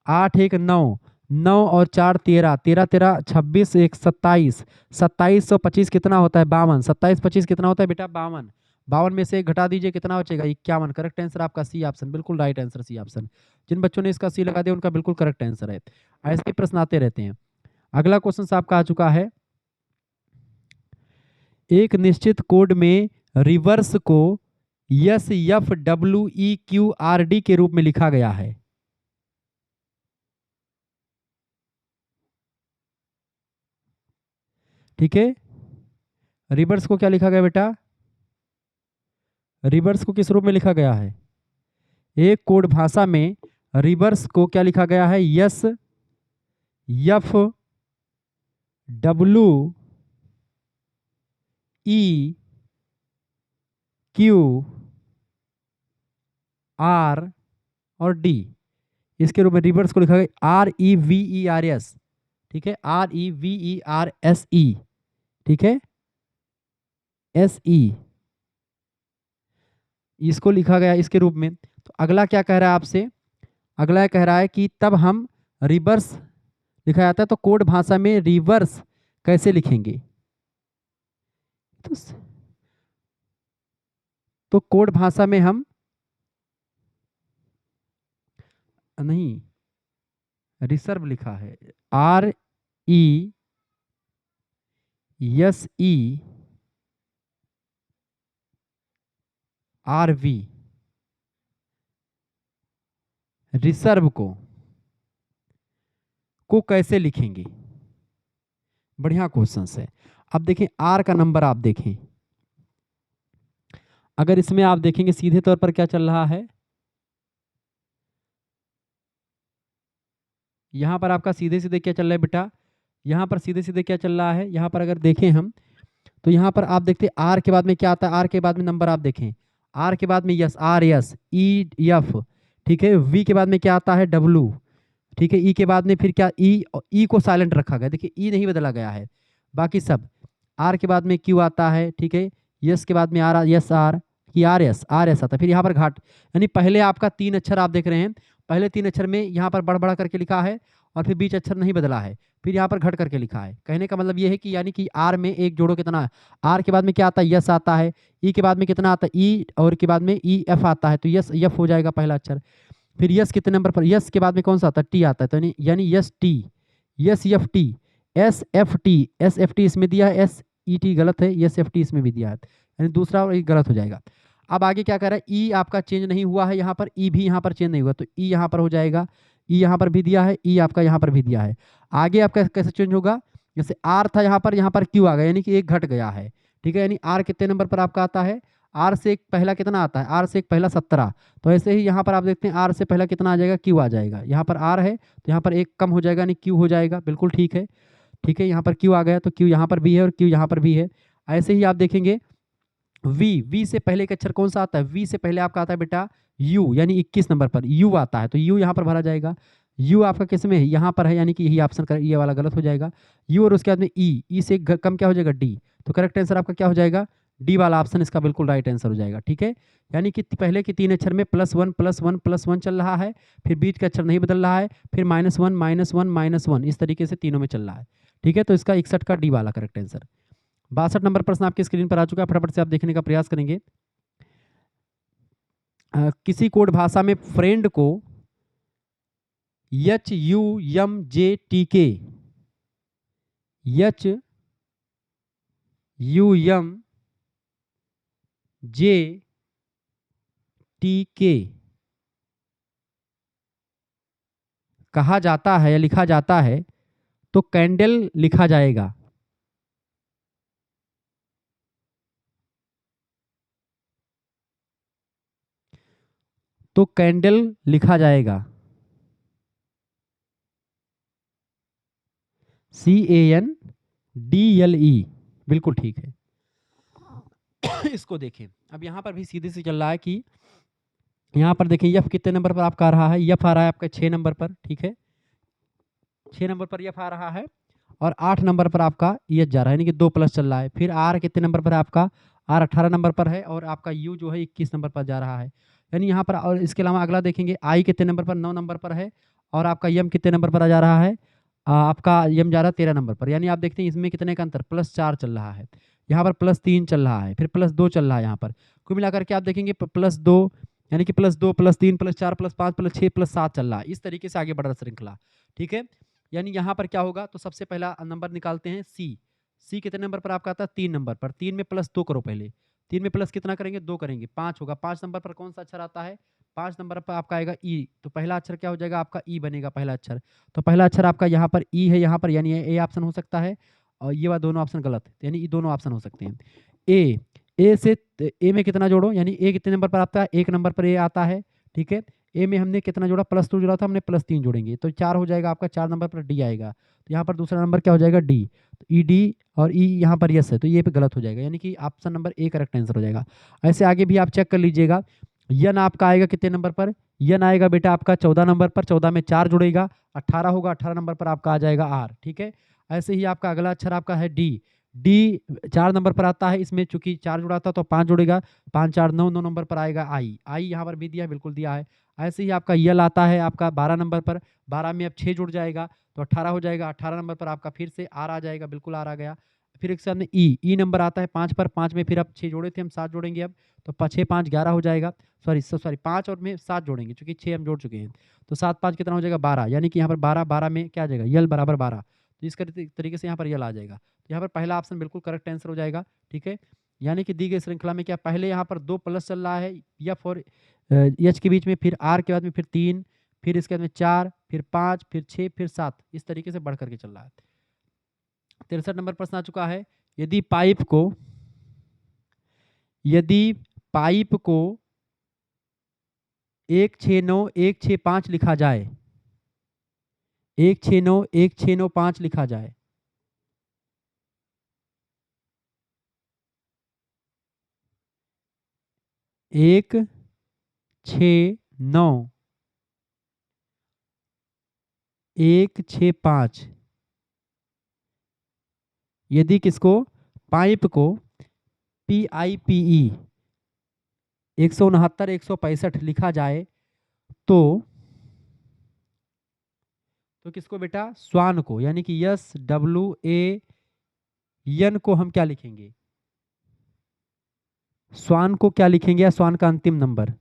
8 1 9, 9 और 4 13, 13 13 26 1 27, 27 और 25 कितना होता है 52, 27 25 कितना होता है बेटा 52, 52 में से एक घटा दीजिए कितना बचेगा 51। करेक्ट आंसर आपका सी ऑप्शन, बिल्कुल राइट आंसर सी ऑप्शन। जिन बच्चों ने इसका सी लगा दिया उनका बिल्कुल करेक्ट आंसर है। ऐसे प्रश्न आते रहते हैं। अगला क्वेश्चन आपका आ चुका है, एक निश्चित कोड में रिवर्स को S F W E Q R D के रूप में लिखा गया है। ठीक है, रिवर्स को क्या लिखा गया बेटा, रिवर्स को किस रूप में लिखा गया है, एक कोड भाषा में रिवर्स को क्या लिखा गया है, S F W E Q R और डी, इसके रूप में रिवर्स को लिखा गया R E V E R S. ठीक है, R E V E R S E, ठीक है, एस ई, इसको लिखा गया इसके रूप में। तो अगला क्या कह रहा है आपसे, अगला कह रहा है कि तब हम रिवर्स लिखा जाता है तो कोड भाषा में रिवर्स कैसे लिखेंगे, तो कोड भाषा में हम नहीं, रिसर्व लिखा है, R E S E R V, reserve को कैसे लिखेंगे, बढ़िया क्वेश्चन है। अब देखें आर का नंबर आप देखें, अगर इसमें आप देखेंगे सीधे तौर पर क्या चल रहा है, यहां पर आपका सीधे सीधे क्या चल रहा है बेटा, यहां पर सीधे सीधे क्या चल रहा है, यहां पर अगर देखें हम तो यहां पर आप देखते हैं आर के बाद में क्या आता है, आर के बाद में नंबर आप देखें, आर के बाद में S, R S, E F, ठीक है, वी के बाद में क्या आता है डब्लू, ठीक है, ई के बाद में फिर क्या ई को साइलेंट रखा गया, देखिए ई नहीं बदला गया है, बाकी सब, आर के बाद में क्यू आता है, ठीक है, यस के बाद में आर, यस आर की आर एस, आर एस आता है, फिर यहाँ पर घाट, यानी पहले आपका 3 अक्षर आप देख रहे हैं, पहले 3 अक्षर में यहाँ पर बढ़ बढ़ करके लिखा है और फिर बीच अक्षर नहीं बदला है, फिर यहाँ पर घट करके लिखा है। कहने का मतलब ये है कि यानी कि आर में एक जोड़ो कितना है, आर के बाद में क्या आता है यस आता है, ई के बाद में कितना आता है ई, और के बाद में ई एफ आता है, तो यस एफ हो जाएगा पहला अक्षर। फिर यस कितने नंबर पर, यस के बाद में कौन सा आता है टी आता है, तो यानी yes T, yes F T, S F T, S F T इसमें दिया है, एस ई टी गलत है, एस एफ टी इसमें भी दिया है, यानी दूसरा और गलत हो जाएगा। अब आगे क्या कर रहा है, ई आपका चेंज नहीं हुआ है यहाँ पर, ई भी यहाँ पर चेंज नहीं हुआ, तो ई यहाँ पर हो जाएगा, ई यहाँ पर भी दिया है, ई आपका यहाँ पर भी दिया है। आगे आपका कैसे चेंज होगा, जैसे आर था यहाँ पर क्यू आ गया, यानी कि एक घट गया है, ठीक है, यानी आर कितने नंबर पर आपका आता है, आर से एक पहला कितना आता है, आर से एक पहला 17, तो ऐसे ही यहाँ पर आप देखते हैं आर से पहला कितना आ जाएगा, क्यू आ जाएगा, यहाँ पर आर है तो यहाँ पर एक कम हो जाएगा, यानी क्यू हो जाएगा, बिल्कुल ठीक है। ठीक है, यहाँ पर क्यू आ गया तो क्यू यहाँ पर भी है और क्यू यहाँ पर भी है। ऐसे ही आप देखेंगे वी, वी से पहले का अक्षर कौन सा आता है, वी से पहले आपका आता है बेटा यू, यानी 21 नंबर पर यू आता है, तो यू यहाँ पर भरा जाएगा, यू आपका किस में है, यहाँ पर है, यानी कि यही ऑप्शन कर, ये वाला गलत हो जाएगा, यू और उसके बाद में ई से कम क्या हो जाएगा डी, तो करेक्ट आंसर आपका क्या हो जाएगा, डी वाला ऑप्शन इसका बिल्कुल राइट आंसर हो जाएगा। ठीक है, यानी कि पहले के 3 अक्षर में +1 +1 +1 चल रहा है, फिर बीच का अक्षर नहीं बदल रहा है, फिर -1 -1 -1, इस तरीके से तीनों में चल रहा है। ठीक है, तो इसका 61 का डी वाला करेक्ट आंसर। 62 नंबर प्रश्न आपकी स्क्रीन पर आ चुका है, फटाफट से आप देखने का प्रयास करेंगे। किसी कोड भाषा में फ्रेंड को H U M J T K, H U M J T K कहा जाता है या लिखा जाता है तो कैंडल लिखा जाएगा, तो कैंडल लिखा जाएगा CANDLE, बिल्कुल ठीक है। इसको देखें, अब यहाँ पर भी सीधे से चल रहा है कि यहाँ पर देखें यफ कितने नंबर पर आपका आ रहा है, यफ आ रहा है आपका 6 नंबर पर, ठीक है, 6 नंबर पर यफ आ रहा है और 8 नंबर पर आपका यस जा रहा है, यानी कि 2 प्लस चल रहा है। फिर आर कितने नंबर पर है आपका, आर 18 नंबर पर है और आपका यू जो है 21 नंबर पर जा रहा है। यानी यहाँ पर, और इसके अलावा अगला देखेंगे आई कितने नंबर पर, 9 नंबर पर है और आपका यम कितने नंबर पर आ जा रहा है, आपका यम जा रहा है 13 नंबर पर। यानी आप देखते हैं इसमें कितने का अंतर, +4 चल रहा है, यहाँ पर +3 चल रहा है, फिर +2 चल रहा है यहाँ पर। कुल मिलाकर के आप देखेंगे +2 यानी कि +2 +3 +4 +5 +6 +7 चल रहा है। इस तरीके से आगे बढ़ रहा है श्रृंखला, ठीक है। यानी यहाँ पर क्या होगा, तो सबसे पहला नंबर निकालते हैं सी। सी कितने नंबर पर आपका आता है, 3 नंबर पर। 3 में +2 करो पहले, 3 में प्लस कितना करेंगे, 2 करेंगे, 5 होगा। 5 नंबर पर कौन सा अक्षर आता है, 5 नंबर पर आपका आएगा ई, तो पहला अक्षर क्या हो जाएगा आपका, ई बनेगा पहला अक्षर। तो पहला अक्षर आपका यहाँ पर ई है, यहाँ पर यानी ए ऑप्शन हो सकता है, और ये वाला दोनों ऑप्शन गलत, यानी ये दोनों ऑप्शन हो सकते हैं। ए से ए में कितना जोड़ो, यानी ए कितने नंबर पर आता है, 1 नंबर पर ए आता है, ठीक है। ए में हमने कितना जोड़ा, +2 जोड़ा था हमने, +3 जोड़ेंगे तो 4 हो जाएगा आपका, 4 नंबर पर डी आएगा। तो यहाँ पर दूसरा नंबर क्या हो जाएगा, डी। तो ई डी और ई यहाँ पर यस है, तो ये पे गलत हो जाएगा, यानी कि option number A correct answer हो जाएगा। ऐसे आगे भी आप चेक कर लीजिएगा। यन आपका आएगा कितने नंबर पर, यन आएगा बेटा आपका 14 नंबर पर, 14 में 4 जुड़ेगा, 18 होगा, 18 नंबर पर आपका आ जाएगा आर, ठीक है। ऐसे ही आपका अगला अक्षर आपका है डी। डी 4 नंबर पर आता है, इसमें चूंकि 4 जुड़ा था तो 5 जुड़ेगा, 5 4 9, 9 नंबर पर आएगा आई। आई यहाँ पर भी दिया है, बिल्कुल दिया है। ऐसे ही आपका यल आता है आपका 12 नंबर पर, 12 में अब 6 जुड़ जाएगा तो 18 हो जाएगा, 18 नंबर पर आपका फिर से आर आ जाएगा, बिल्कुल आर आ गया। फिर एक सामने ई नंबर आता है 5 पर, 5 में फिर अब 6 जोड़े थे हम, 7 जोड़ेंगे अब, तो 6 5 11 हो जाएगा। सॉरी 5 और में 7 जोड़ेंगे क्योंकि 6 हम जोड़ चुके हैं, तो 7 5 कितना हो जाएगा 12, यानी कि यहाँ पर 12 12 में क्या आ जाएगा, यल बराबर 12, तो इस तरीके से यहाँ पर यल आ जाएगा। तो यहाँ पर पहला ऑप्शन बिल्कुल करेक्ट आंसर हो जाएगा, ठीक है। यानी कि दी गई श्रृंखला में क्या, पहले यहाँ पर 2 प्लस चल रहा है एफ और एच के बीच में, फिर आर के बाद में फिर 3, फिर इसके बाद में 4, फिर 5, फिर 6, फिर 7, इस तरीके से बढ़ करके चल रहा है। 63 नंबर प्रश्न आ चुका है, यदि पाइप को 169165 लिखा जाए, 169165 लिखा जाए, एक 165, यदि किसको, पाइप को PIPE 169 165 लिखा जाए तो किसको बेटा, स्वान को, यानी कि SWAN को हम क्या लिखेंगे, स्वान को क्या लिखेंगे, या स्वान का अंतिम नंबर।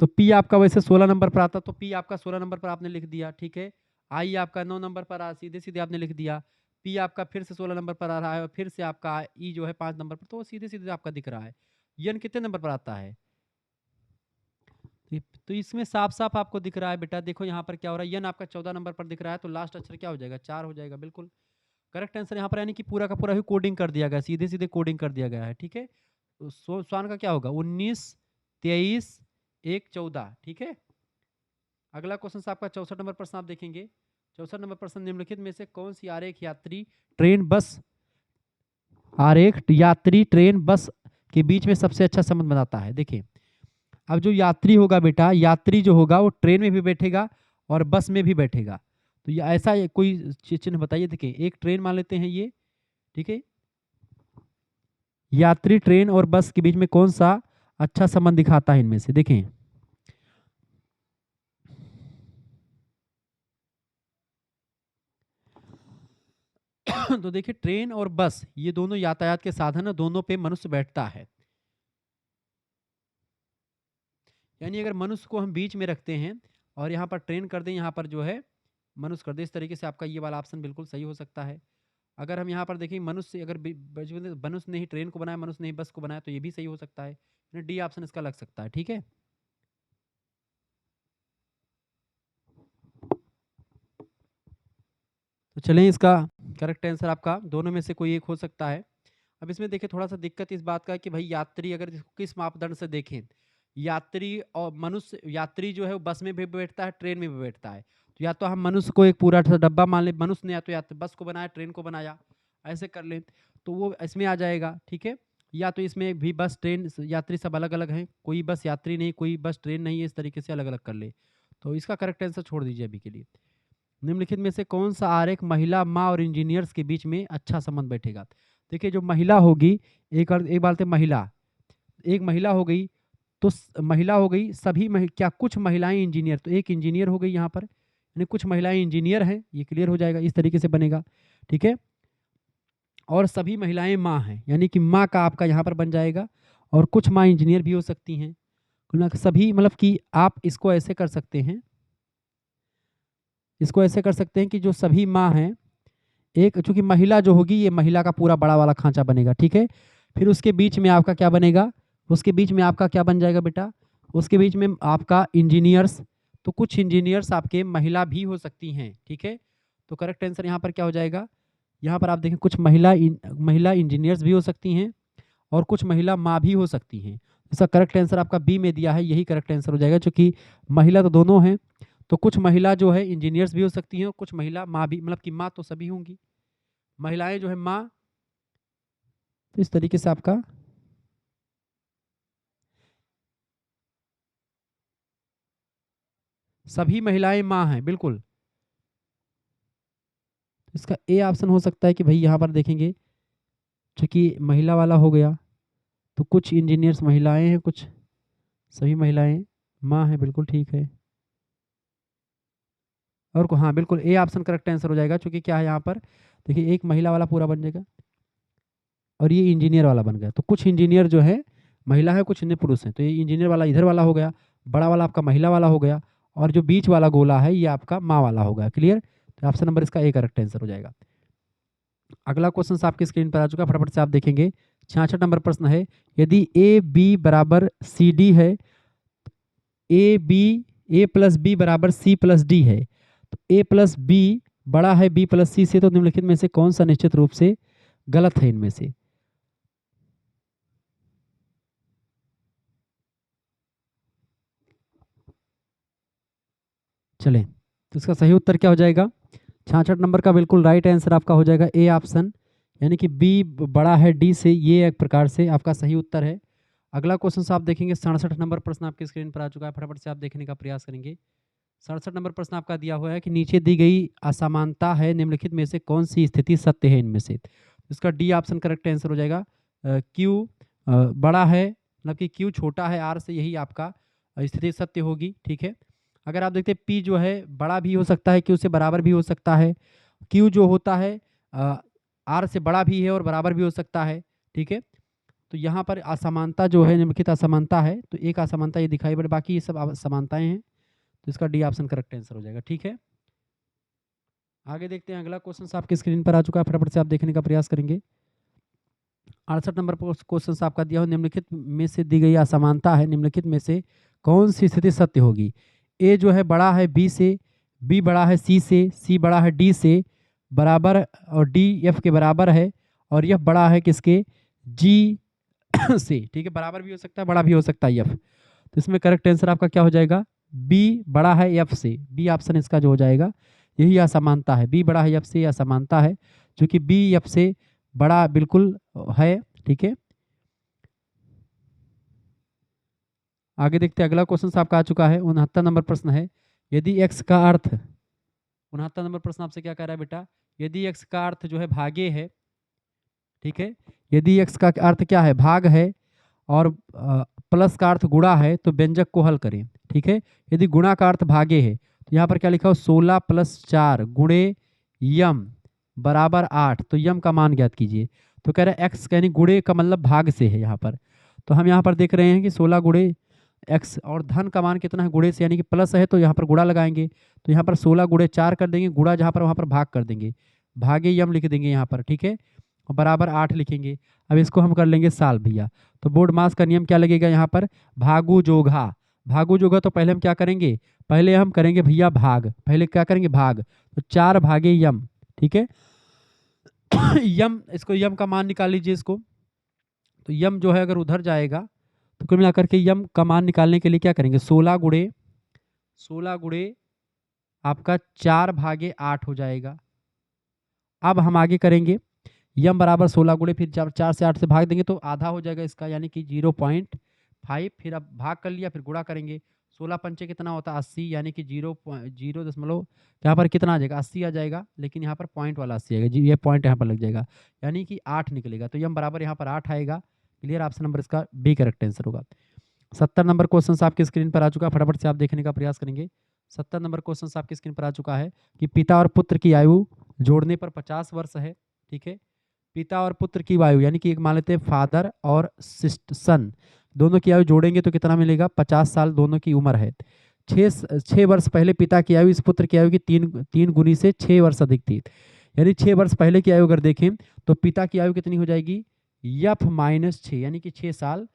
तो पी आपका वैसे 16 नंबर पर आता, तो पी आपका 16 नंबर पर आपने लिख दिया, ठीक है। आई आपका 9 नंबर पर आ, सीधे सीधे आपने लिख दिया। पी आपका फिर से 16 नंबर पर आ रहा है और फिर से आपका ई जो है 5 नंबर पर, तो सीधे सीधे आपका दिख रहा है। यन कितने नंबर पर आता है, तो इसमें साफ साफ आपको दिख रहा है बेटा, देखो यहाँ पर क्या हो रहा है, यन आपका 14 नंबर पर दिख रहा है, तो लास्ट अक्षर क्या हो जाएगा, 4 हो जाएगा, बिल्कुल करेक्ट आंसर यहाँ पर, यानी कि पूरा का पूरा ही कोडिंग कर दिया गया, सीधे सीधे कोडिंग कर दिया गया है, ठीक है। तो स्वान का क्या होगा, 19 23 1 14, ठीक है। अगला क्वेश्चन आपका 64 नंबर प्रश्न आप देखेंगे। 64 नंबर प्रश्न, निम्नलिखित में से कौन सी आरेख यात्री ट्रेन बस के बीच में सबसे अच्छा संबंध बनाता है। देखिए अब जो यात्री होगा बेटा, यात्री जो होगा वो ट्रेन में भी बैठेगा और बस में भी बैठेगा, तो ये ऐसा कोई चिन्ह बताइए। देखिए एक ट्रेन मान लेते हैं ये, ठीक है, यात्री ट्रेन और बस के बीच में कौन सा अच्छा संबंध दिखाता है इनमें से, देखें। तो देखिए ट्रेन और बस ये दोनों यातायात के साधन है, दोनों पे मनुष्य बैठता है, यानी अगर मनुष्य को हम बीच में रखते हैं और यहाँ पर ट्रेन कर दें, यहाँ पर जो है मनुष्य कर दे, इस तरीके से आपका ये वाला ऑप्शन बिल्कुल सही हो सकता है। अगर हम यहाँ पर देखें मनुष्य, अगर मनुष्य ने ही ट्रेन को बनाया, मनुष्य ने ही बस को बनाया, तो ये भी सही हो सकता है, डी ऑप्शन इसका लग सकता है, ठीक है। तो चलें, इसका करेक्ट आंसर आपका दोनों में से कोई एक हो सकता है। अब इसमें देखिए थोड़ा सा दिक्कत इस बात का है कि भाई यात्री अगर किस मापदंड से देखें, यात्री और मनुष्य, यात्री जो है वो बस में भी बैठता है, ट्रेन में भी बैठता है, तो या तो हम मनुष्य को एक पूरा डब्बा मान लें, मनुष्य ने या तो बस को बनाया, ट्रेन को बनाया, ऐसे कर लें तो वो इसमें आ जाएगा, ठीक है। या तो इसमें भी बस ट्रेन यात्री सब अलग अलग हैं, कोई बस यात्री नहीं, कोई बस ट्रेन नहीं है, इस तरीके से अलग अलग कर ले, तो इसका करेक्ट आंसर छोड़ दीजिए अभी के लिए। निम्नलिखित में से कौन सा आरेख महिला, माँ और इंजीनियर्स के बीच में अच्छा संबंध बैठेगा? देखिए जो महिला होगी, एक बात है महिला, एक महिला हो गई, तो महिला हो गई, क्या कुछ महिलाएं इंजीनियर, तो एक इंजीनियर हो गई यहाँ पर, यानी कुछ महिलाएं इंजीनियर हैं, ये क्लियर हो जाएगा, इस तरीके से बनेगा। ठीक है, और सभी महिलाएं माँ हैं, यानी कि माँ का आपका यहाँ पर बन जाएगा, और कुछ माँ इंजीनियर भी हो सकती हैं। सभी मतलब कि आप इसको ऐसे कर सकते हैं, इसको ऐसे कर सकते हैं कि जो सभी माँ हैं, एक चूंकि महिला जो होगी ये महिला का पूरा बड़ा वाला खांचा बनेगा। ठीक है, फिर उसके बीच में आपका क्या बनेगा, उसके बीच में आपका क्या बन जाएगा बेटा, उसके बीच में आपका इंजीनियर्स, तो कुछ इंजीनियर्स आपके महिला भी हो सकती हैं। ठीक है, तो करेक्ट आंसर यहाँ पर क्या हो जाएगा, यहाँ पर आप देखें कुछ महिला इंजीनियर्स भी हो सकती हैं और कुछ महिला माँ भी हो सकती हैं। इसका करेक्ट आंसर आपका बी में दिया है, यही करेक्ट आंसर हो जाएगा, क्योंकि महिला तो दोनों हैं, तो कुछ महिला जो है इंजीनियर्स भी हो सकती हैं और कुछ महिला माँ भी, मतलब कि माँ तो सभी होंगी, महिलाएं जो है माँ, तो इस तरीके से आपका सभी महिलाएं माँ हैं, बिल्कुल। इसका ए ऑप्शन हो सकता है कि भाई यहाँ पर देखेंगे, चूंकि महिला वाला हो गया, तो कुछ इंजीनियर्स महिलाएं हैं, कुछ सभी महिलाएं माँ हैं, बिल्कुल ठीक है। और हाँ बिल्कुल ए ऑप्शन करेक्ट आंसर हो जाएगा, क्योंकि क्या है यहाँ पर देखिए एक महिला वाला पूरा बन जाएगा और ये इंजीनियर वाला बन गया, तो कुछ इंजीनियर जो है महिला है, कुछ इंजीनियर पुरुष हैं, तो ये इंजीनियर वाला इधर वाला हो गया, बड़ा वाला आपका महिला वाला हो गया, और जो बीच वाला गोला है ये आपका माँ वाला हो गया। क्लियर, तो ऑप्शन नंबर इसका ए करेक्ट आंसर हो जाएगा। अगला क्वेश्चन आपकी स्क्रीन पर आ चुका है, फटाफट से आप देखेंगे। 66 नंबर प्रश्न है, यदि ए बी बराबर सी डी है, ए प्लस बी बराबर सी प्लस डी है, तो ए प्लस बी बड़ा है बी प्लस सी से, तो निम्नलिखित में से कौन सा निश्चित रूप से गलत है इनमें से? चलें, तो इसका सही उत्तर क्या हो जाएगा, 66 नंबर का बिल्कुल राइट आंसर आपका हो जाएगा ए ऑप्शन, यानी कि बी बड़ा है डी से, ये एक प्रकार से आपका सही उत्तर है। अगला क्वेश्चन आप देखेंगे, 67 नंबर प्रश्न आपकी स्क्रीन पर आ चुका है, फटाफट से आप देखने का प्रयास करेंगे। 67 नंबर प्रश्न आपका दिया हुआ है कि नीचे दी गई असमानता है, निम्नलिखित में से कौन सी स्थिति सत्य है इनमें से? इसका डी ऑप्शन करेक्ट आंसर हो जाएगा। क्यू बड़ा है, मतलब कि क्यू छोटा है आर से, यही आपका स्थिति सत्य होगी। ठीक है, अगर आप देखते हैं पी जो है बड़ा भी हो सकता है, क्यू से बराबर भी हो सकता है, क्यू जो होता है आर से बड़ा भी है और बराबर भी हो सकता है। ठीक है, तो यहाँ पर असमानता जो है, निम्नलिखित असमानता है, तो एक असमानता ये दिखाई पड़े, बाकी ये सब समानताएं हैं, तो इसका डी ऑप्शन करेक्ट आंसर हो जाएगा। ठीक है, आगे देखते हैं। अगला क्वेश्चन आपकी स्क्रीन पर आ चुका है, फटाफट से आप देखने का प्रयास करेंगे। 68 नंबर क्वेश्चन आपका दिया हो, निम्नलिखित में से दी गई असमानता है, निम्नलिखित में से कौन सी स्थिति सत्य होगी? ए जो है बड़ा है बी से, बी बड़ा है सी से, सी बड़ा है डी से, बराबर और डी एफ के बराबर है, और एफ बड़ा है किसके, जी से। ठीक है, बराबर भी हो सकता है, बड़ा भी हो सकता है एफ, तो इसमें करेक्ट आंसर आपका क्या हो जाएगा, बी बड़ा है एफ से, बी ऑप्शन इसका जो हो जाएगा, यही असमानता है, बी बड़ा है एफ से, असमानता है, जो कि बी एफ से बड़ा बिल्कुल है। ठीक है, आगे देखते हैं। अगला क्वेश्चन आपका आ चुका है, 69 नंबर प्रश्न है, यदि एक्स का अर्थ, 69 नंबर प्रश्न आपसे क्या कह रहा है बेटा, यदि एक्स का अर्थ जो है भागे है, ठीक है, यदि एक्स का अर्थ क्या है, भाग है, और प्लस का अर्थ गुणा है, तो व्यंजक को हल करें। ठीक है, यदि गुणा का अर्थ भागे है, तो यहाँ पर क्या लिखा हो, 16 + 4 गुणे यम बराबर 8, तो यम का मान ज्ञात कीजिए। तो कह रहा है एक्स यानी गुणे का मतलब भाग से है यहाँ पर, तो हम यहाँ पर देख रहे हैं कि 16 गुणे एक्स, और धन का मान कितना है गुणे से, यानी कि प्लस है, तो यहाँ पर गुणा लगाएंगे, तो यहाँ पर 16 गुणे 4 कर देंगे, गुणा जहाँ पर वहाँ पर भाग कर देंगे, भागे यम लिख देंगे यहाँ पर। ठीक है, और बराबर 8 लिखेंगे। अब इसको हम कर लेंगे साल भैया, तो बोर्ड मास का नियम क्या लगेगा यहाँ पर, भागु जोघा, भागु जोघा, तो पहले हम क्या करेंगे, पहले हम करेंगे भैया भाग, पहले क्या करेंगे भाग, तो 4 भागे यम। ठीक है यम, इसको यम का मान निकाल लीजिए इसको, तो यम जो है अगर उधर जाएगा, तो कुल मिलाकर के यम का मान निकालने के लिए क्या करेंगे, 16 गुणे आपका 4 भागे 8 हो जाएगा। अब हम आगे करेंगे, यम बराबर 16 गुणे, फिर 4 से 8 से भाग देंगे तो आधा हो जाएगा इसका, यानी कि 0.5, फिर अब भाग कर लिया, फिर गुणा करेंगे, 16 पंचे कितना होता है 80, यानी कि 0 दशमलव यहाँ पर कितना आ जाएगा 80 आ जाएगा, लेकिन यहाँ पर पॉइंट वाला 80 आएगा जी, ये पॉइंट यहाँ पर लग जाएगा, यानी कि 8 निकलेगा। तो यम बराबर यहाँ पर 8 आएगा। क्लियर, ऑप्शन नंबर इसका बी करेक्ट आंसर होगा। 70 नंबर क्वेश्चन आपकी स्क्रीन पर आ चुका है, फटाफट से आप देखने का प्रयास करेंगे। 70 नंबर क्वेश्चन आपकी स्क्रीन पर आ चुका है कि पिता और पुत्र की आयु जोड़ने पर 50 वर्ष है। ठीक है, पिता और पुत्र की आयु, यानी कि एक मान लेते हैं फादर और सन, दोनों की आयु जोड़ेंगे तो कितना मिलेगा 50 साल दोनों की उम्र है। 6 वर्ष पहले पिता की आयु इस पुत्र की आयु की तीन गुनी से 6 वर्ष अधिक थी। यानी 6 वर्ष पहले की आयु अगर देखें तो पिता की आयु कितनी हो जाएगी यफ माइनस 6, यानी कि 6 साल।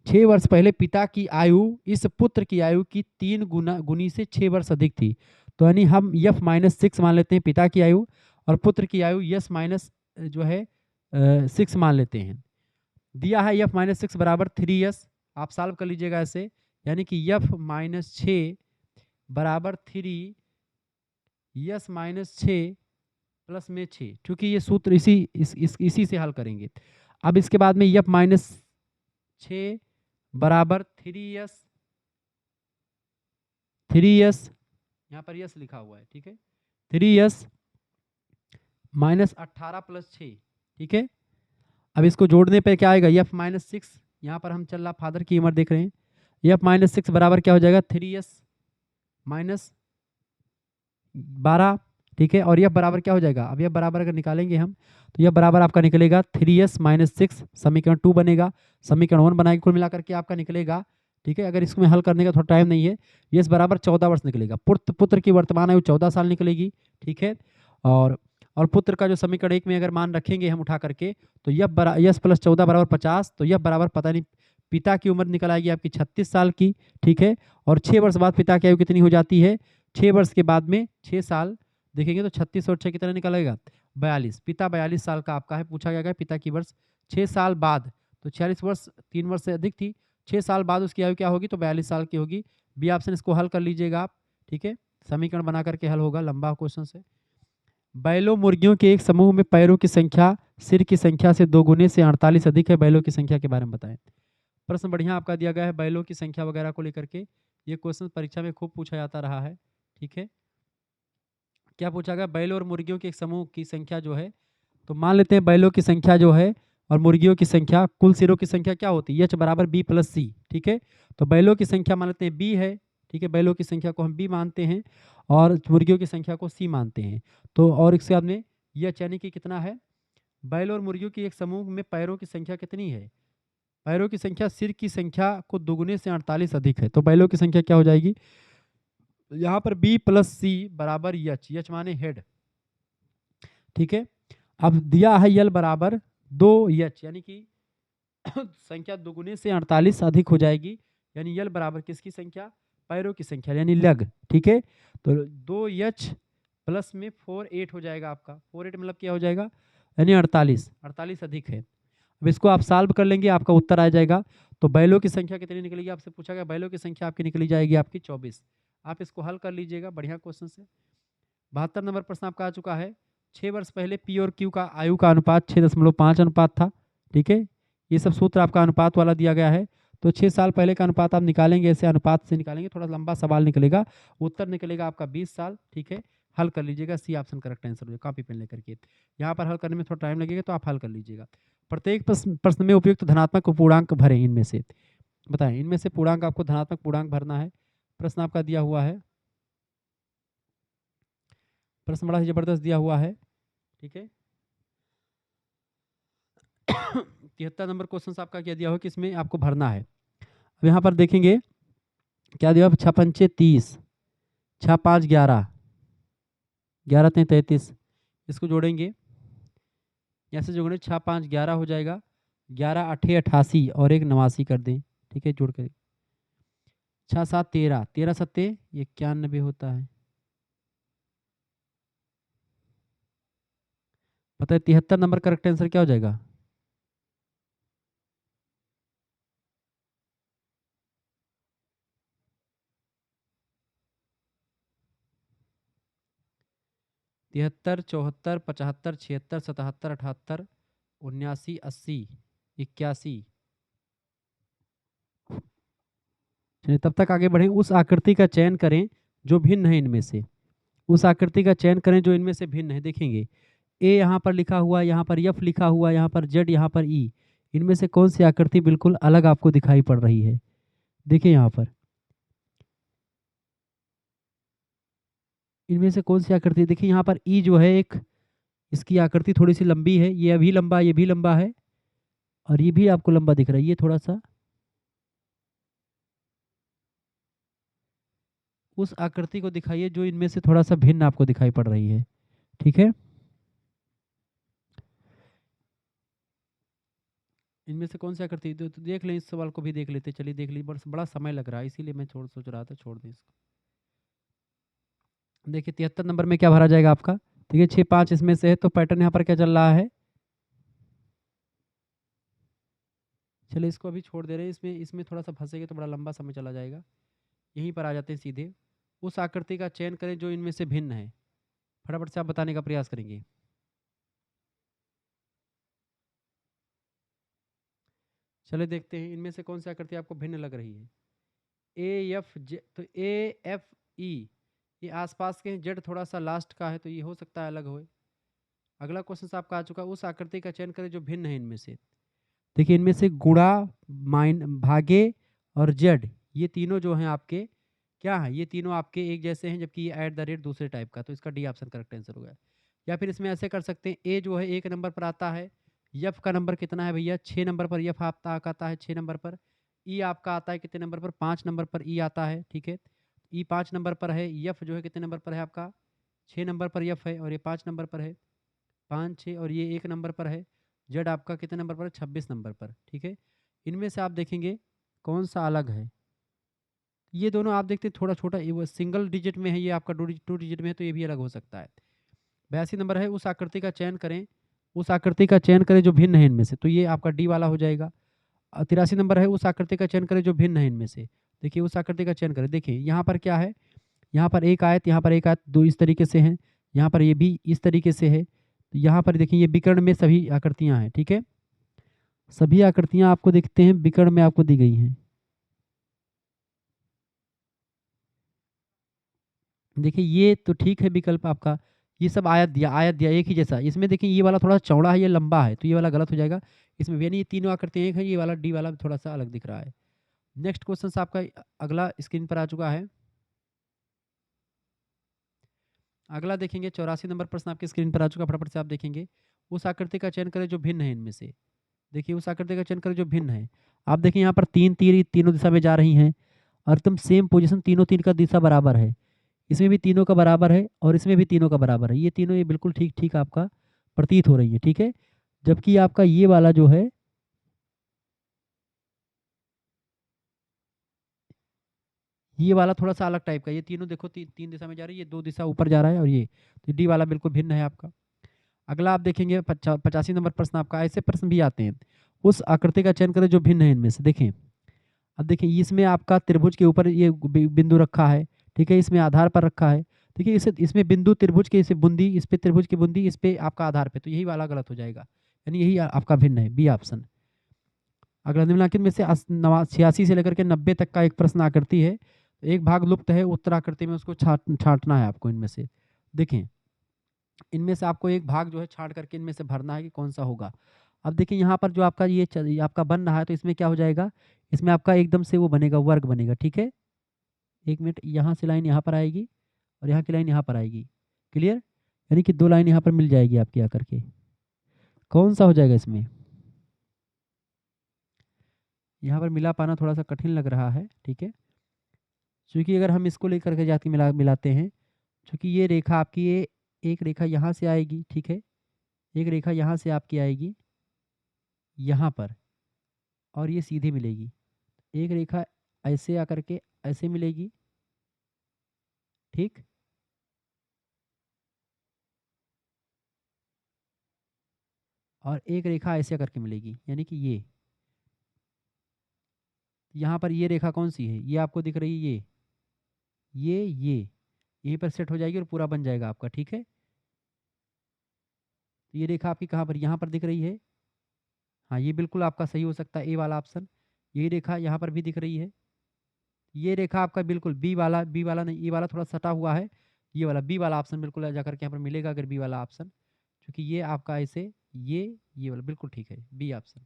6 वर्ष पहले पिता की आयु इस पुत्र की आयु की 3 गुनी से 6 वर्ष अधिक थी। तो यानी हम यफ माइनस 6 मान लेते हैं पिता की आयु, और पुत्र की आयु यस माइनस जो है 6 मान लेते हैं। दिया है यफ माइनस 6 बराबर 3s, आप सॉल्व कर लीजिएगा ऐसे, यानी कि यफ माइनस 6 बराबर 3 यस माइनस 6 प्लस में 6, क्योंकि ये सूत्र इसी से हल करेंगे। अब इसके बाद में यफ माइनस 6 बराबर 3s यहाँ पर यस लिखा हुआ है, ठीक है, 3s माइनस 18 प्लस 6। ठीक है, अब इसको जोड़ने पे क्या आएगा यफ माइनस 6, यहाँ पर हम चल रहा फादर की उम्र देख रहे हैं, यफ माइनस 6 बराबर क्या हो जाएगा 3s माइनस 12। ठीक है, और यह बराबर क्या हो जाएगा, अब यह बराबर अगर निकालेंगे हम तो यह बराबर आपका निकलेगा 3s माइनस 6, समीकरण 2 बनेगा, समीकरण 1 बनाएगा, कुल मिलाकर के आपका निकलेगा। ठीक है, अगर इसमें हल करने का थोड़ा टाइम नहीं है, यस बराबर 14 वर्ष निकलेगा, पुत्र की वर्तमान आयु 14 साल निकलेगी। ठीक है, और पुत्र का जो समीकरण 1 में अगर मान रखेंगे हम उठा करके तो यस प्लस 14 बराबर 50, तो यह बराबर पता नहीं पिता की उम्र निकल आएगी आपकी 36 साल की। ठीक है, और 6 वर्ष बाद पिता की आयु कितनी हो जाती है, 6 वर्ष के बाद में 6 साल देखेंगे तो 36 और 6 कितना निकलेगा 42, पिता 42 साल का आपका है, पूछा गया है पिता की वर्ष 6 साल बाद, तो 46 वर्ष 3 वर्ष से अधिक थी, 6 साल बाद उसकी आयु क्या होगी तो 42 साल की होगी। बी ऑप्शन इसको हल कर लीजिएगा आप। ठीक है, समीकरण बना करके हल होगा, लंबा क्वेश्चन है। बैलों मुर्गियों के एक समूह में पैरों की संख्या सिर की संख्या से 2 गुने से 48 अधिक है, बैलों की संख्या के बारे में बताएं। प्रश्न बढ़िया आपका दिया गया है बैलों की संख्या वगैरह को लेकर के, ये क्वेश्चन परीक्षा में खूब पूछा जाता रहा है। ठीक है, क्या पूछा गया बैलों और मुर्गियों के एक समूह की संख्या जो है, तो मान लेते हैं बैलों की संख्या जो है और मुर्गियों की संख्या, कुल सिरों की संख्या क्या होती है एच बराबर बी प्लस सी। ठीक है, तो बैलों की संख्या मान लेते हैं बी है। ठीक है, बैलों की संख्या को हम बी मानते हैं और मुर्गियों की संख्या को सी मानते हैं। तो और इसके बाद में यह यानी कि कितना है, बैल और मुर्गियों की एक समूह में पैरों की संख्या कितनी है, पैरों की संख्या सिर की संख्या को दुगुने से 48 अधिक है, तो बैलों की संख्या क्या हो जाएगी यहाँ पर बी प्लस सी बराबर यच माने हेड। ठीक है, अब दिया है यल बराबर 2h, यानी कि संख्या दुगुने से 48 अधिक हो जाएगी, यानी यल बराबर किसकी संख्या पैरों की संख्या यानी लग। ठीक है, तो 2h प्लस में 48 हो जाएगा आपका, 48 मतलब क्या हो जाएगा यानी 48 अधिक है। अब इसको आप सॉल्व कर लेंगे आपका उत्तर आ जाएगा। तो बैलों की संख्या कितनी निकलेगी आपसे पूछा गया, बैलों की संख्या आपकी निकली जाएगी आपकी 24। आप इसको हल कर लीजिएगा, बढ़िया क्वेश्चन से। 72 नंबर प्रश्न आपका आ चुका है, 6 वर्ष पहले पी और क्यू का आयु का अनुपात 6.5 अनुपात था। ठीक है, ये सब सूत्र आपका अनुपात वाला दिया गया है, तो 6 साल पहले का अनुपात आप निकालेंगे, ऐसे अनुपात से निकालेंगे, थोड़ा लंबा सवाल निकलेगा, उत्तर निकलेगा आपका 20 साल। ठीक है, हल कर लीजिएगा, सी ऑप्शन करेक्ट आंसर हो, कॉपी पेन लेकर के। यहाँ पर हल करने में थोड़ा टाइम लगेगा तो आप हल कर लीजिएगा। प्रत्येक प्रश्न में उपयुक्त धनात्मक पूर्णांक भरें, इनमें से बताएं, इनमें से पूर्णांक आपको धनात्मक पूर्णांक भरना है। प्रश्न आपका दिया हुआ है, प्रश्न बड़ा ही जबरदस्त दिया हुआ है। ठीक है, 73 नंबर क्वेश्चन आपका क्या दिया हो कि इसमें आपको भरना है। अब यहाँ पर देखेंगे क्या दिया, 6 पंचे 30, 6 5 11, 11 3 33, इसको जोड़ेंगे, यहाँ से जोड़ेंगे 6 5 11 हो जाएगा, 11 8 88 और 1 89 कर दें। ठीक है, जोड़ कर 6 7 13, 13 सत्ते 91 होता है। पता है 73 नंबर करेक्ट आंसर क्या हो जाएगा, तिहत्तर 74 75 76 77 78 79 80 81। चलिए तब तक आगे बढ़ें। उस आकृति का चयन करें जो भिन्न है इनमें से। उस आकृति का चयन करें जो इनमें से भिन्न है। देखेंगे ए यहाँ पर लिखा हुआ, यहाँ पर एफ लिखा हुआ, यहाँ पर जेड, यहाँ पर ई। इनमें से कौन सी आकृति बिल्कुल अलग आपको दिखाई पड़ रही है? देखिए यहाँ पर इनमें से कौन सी आकृति, देखिए यहाँ पर ई जो है एक, इसकी आकृति थोड़ी सी लंबी है, ये अभी लंबा, ये भी लंबा है, और ये भी आपको लंबा दिख रहा है, ये थोड़ा सा। उस आकृति को दिखाइए जो इनमें से थोड़ा सा भिन्न आपको दिखाई पड़ रही है। ठीक है, इनमें से कौन सी आकृति, तो देख लें, इस सवाल को भी देख लेते। चलिए देख लीजिए, बड़ा समय लग रहा है इसीलिए मैं सोच रहा था छोड़ दें इसको। देखिए 73 नंबर में क्या भरा जाएगा आपका? देखिए 6 5 इसमें से है, तो पैटर्न यहाँ पर क्या चल रहा है? चलिए इसको अभी छोड़ दे रहे हैं, इसमें इसमें थोड़ा सा फंसेंगे तो बड़ा लंबा समय चला जाएगा। यहीं पर आ जाते हैं सीधे। उस आकृति का चयन करें जो इनमें से भिन्न है। फटाफट से आप बताने का प्रयास करेंगे। चलिए देखते हैं इनमें से कौन सी आकृति आपको भिन्न लग रही है। ए एफ जे, तो ए एफ ई ये आसपास के हैं, जेड थोड़ा सा लास्ट का है तो ये हो सकता है अलग हो। अगला क्वेश्चन आपका आ चुका है, उस आकृति का चयन करें जो भिन्न है इनमें से। देखिए इनमें से गुणा, भागे और जेड, ये तीनों जो हैं आपके क्या है, ये तीनों आपके एक जैसे हैं, जबकि ये एट द रेट दूसरे टाइप का, तो इसका डी ऑप्शन करेक्ट आंसर हो गया। या फिर इसमें ऐसे कर सकते हैं, ए जो है 1 नंबर पर आता है, यफ का नंबर कितना है भैया, 6 नंबर पर यफ आपका आता है, 6 नंबर पर। ई आपका आता है कितने नंबर पर, 5 नंबर पर ई आता है। ठीक है, ई 5 नंबर पर है, यफ जो है कितने नंबर पर है आपका, 6 नंबर पर यफ है, और ये 5 नंबर पर है, 5 6, और ये 1 नंबर पर है। जेड आपका कितने नंबर पर है, 26 नंबर पर। ठीक है, इनमें से आप देखेंगे कौन सा अलग है। ये दोनों आप देखते हैं थोड़ा छोटा, ये वो सिंगल डिजिट में है, ये आपका टू डिजिट में है, तो ये भी अलग हो सकता है। 82 नंबर है, उस आकृति का चयन करें, उस आकृति का चयन करें जो भिन्न है इनमें से, तो ये आपका डी वाला हो जाएगा। 83 नंबर है, उस आकृति का चयन करें जो भिन्न है इनमें से। देखिए उस आकृति का चयन करें, देखिए यहाँ पर क्या है, यहाँ पर एक आयत, यहाँ पर एक आयत, दो इस तरीके से हैं, यहाँ पर ये भी इस तरीके से है। तो यहाँ पर देखिए ये विकर्ण में सभी आकृतियाँ हैं। ठीक है, सभी आकृतियाँ आपको दिखते हैं विकर्ण में आपको दी गई हैं। देखिए ये तो ठीक है विकल्प आपका, ये सब आयत दिया एक ही जैसा। इसमें देखिए ये वाला थोड़ा चौड़ा है, ये लंबा है, तो ये वाला गलत हो जाएगा। इसमें यानी ये तीनों आकृतियाँ एक है, ये वाला डी वाला थोड़ा सा अलग दिख रहा है। नेक्स्ट क्वेश्चन आपका अगला स्क्रीन पर आ चुका है। अगला देखेंगे 84 नंबर प्रश्न आपके स्क्रीन पर आ चुका, फटाफट से आप देखेंगे। उस आकृति का चयन करें जो भिन्न है इनमें से। देखिए उस आकृति का चयन करें जो भिन्न है। आप देखिए यहाँ पर 3 तीर तीनों दिशा में जा रही हैं, और एकदम सेम पोजीशन, तीनों तीन का दिशा बराबर है। इसमें भी तीनों का बराबर है, और इसमें भी तीनों का बराबर है। ये तीनों ये बिल्कुल ठीक ठीक आपका प्रतीत हो रही है। ठीक है, जबकि आपका ये वाला जो है, ये वाला थोड़ा सा अलग टाइप का, ये तीनों देखो तीन दिशा में जा रही है, ये 2 दिशा ऊपर जा रहा है, और ये तो डी वाला बिल्कुल भिन्न है आपका। अगला आप देखेंगे 85 नंबर प्रश्न आपका, ऐसे प्रश्न भी आते हैं। उस आकृति का चयन करें जो भिन्न है इनमें से। देखें, अब देखें इसमें आपका त्रिभुज के ऊपर ये बिंदु रखा है। ठीक है, इसमें आधार पर रखा है। देखिए इसे, इसमें बिंदु त्रिभुज के, इसे बूंदी, इस पे त्रिभुज की बूंदी, इस पे आपका आधार पे, तो यही वाला गलत हो जाएगा, यानी यही आपका भिन्न है, बी ऑप्शन। अगला निम्नलिखित में से 86 से लेकर के 90 तक का एक प्रश्न आकृति है, एक भाग लुप्त है, उत्तर आकृति में उसको छांटना है आपको इनमें से। देखें इनमें से आपको एक भाग जो है छांट करके इनमें से भरना है कि कौन सा होगा। अब देखिए यहाँ पर जो आपका ये आपका बन रहा है, तो इसमें क्या हो जाएगा, इसमें आपका एकदम से वो बनेगा, वर्ग बनेगा। ठीक है, 1 मिनट, यहाँ से लाइन यहाँ पर आएगी, और यहाँ की लाइन यहाँ पर आएगी। क्लियर, यानी कि 2 लाइन यहाँ पर मिल जाएगी आपकी आकर के। कौन सा हो जाएगा इसमें, यहाँ पर मिला पाना थोड़ा सा कठिन लग रहा है। ठीक है, क्योंकि अगर हम इसको लेकर के जाके मिलाते हैं, क्योंकि ये रेखा आपकी, ये एक रेखा यहाँ से आएगी। ठीक है, एक रेखा यहाँ से आपकी आएगी यहाँ पर, और ये सीधे मिलेगी। एक रेखा ऐसे आकर के ऐसे मिलेगी। ठीक, और एक रेखा ऐसे करके मिलेगी, यानी कि ये यहाँ पर ये रेखा कौन सी है, ये आपको दिख रही है, ये यहीं पर सेट हो जाएगी और पूरा बन जाएगा आपका। ठीक है, तो ये रेखा आपकी कहाँ पर, यहाँ पर दिख रही है। हाँ, ये बिल्कुल आपका सही हो सकता है, ए वाला ऑप्शन। यही रेखा यहाँ पर भी दिख रही है, ये रेखा आपका बिल्कुल बी वाला नहीं, ये वाला थोड़ा सटा हुआ है, ये वाला बी वाला ऑप्शन बिल्कुल जाकर के यहाँ पर मिलेगा अगर बी वाला ऑप्शन, क्योंकि ये आपका ऐसे ये वाला बिल्कुल ठीक है, बी ऑप्शन।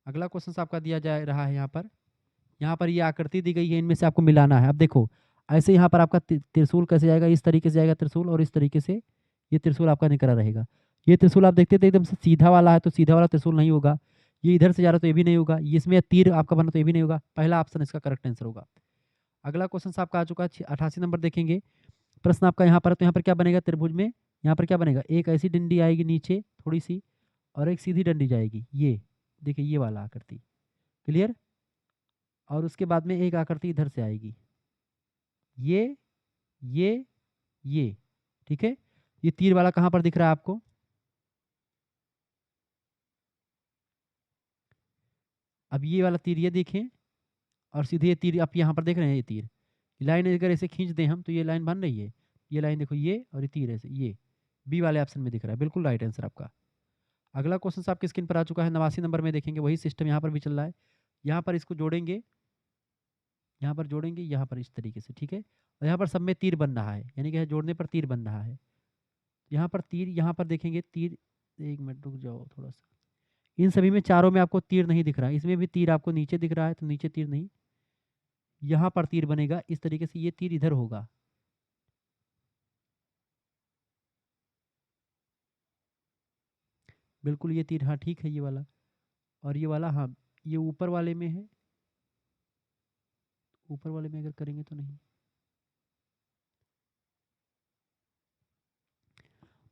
अगला क्वेश्चन आपका दिया जा रहा है यहाँ पर ये आकृति दी गई है, इनमें से आपको मिलाना है। अब देखो ऐसे यहाँ पर आपका त्रिशूल कैसे जाएगा, इस तरीके से जाएगा त्रिशूल, और इस तरीके से ये त्रिशूल आपका निकला रहेगा। ये त्रिशूल आप देखते थे एकदम से सीधा वाला है, तो सीधा वाला त्रिशूल नहीं होगा। ये इधर से जा रहा है तो ये भी नहीं होगा, ये इसमें तीर आपका बना तो ये भी नहीं होगा। पहला ऑप्शन इसका करेक्ट आंसर होगा। अगला क्वेश्चन आपका आ चुका है 88 नंबर देखेंगे। प्रश्न आपका यहाँ पर, तो यहाँ पर क्या बनेगा त्रिभुज में, यहाँ पर क्या बनेगा, एक ऐसी डंडी आएगी नीचे थोड़ी सी, और एक सीधी डंडी जाएगी, ये देखिए ये वाला आकृति, क्लियर। और उसके बाद में एक आकृति इधर से आएगी, ये ये ये, ठीक है। ये तीर वाला कहाँ पर दिख रहा है आपको, अब ये वाला तीर ये देखें, और सीधे ये तीर आप यहाँ पर देख रहे हैं, ये तीर लाइन अगर ऐसे खींच दें हम तो ये लाइन बन रही है, ये लाइन देखो, ये और ये तीर ऐसे, ये बी वाले ऑप्शन में दिख रहा है, बिल्कुल राइट आंसर आपका। अगला क्वेश्चन आपकी स्क्रीन पर आ चुका है, 89 नंबर में देखेंगे, वही सिस्टम यहाँ पर भी चल रहा है। यहाँ पर इसको जोड़ेंगे, यहाँ पर जोड़ेंगे, यहाँ पर इस तरीके से, ठीक है। और यहाँ पर सब में तीर बन रहा है, यानी कि जोड़ने पर तीर बन रहा है। यहाँ पर तीर, यहाँ पर देखेंगे तीर, एक मिनट रुक जाओ थोड़ा सा, इन सभी में चारों में आपको तीर नहीं दिख रहा है, इसमें भी तीर आपको नीचे दिख रहा है, तो नीचे तीर नहीं, यहाँ पर तीर बनेगा इस तरीके से, ये तीर इधर होगा, बिल्कुल ये तीर, हाँ ठीक है ये वाला, और ये वाला हाँ ये ऊपर वाले में है, ऊपर वाले में अगर करेंगे तो नहीं,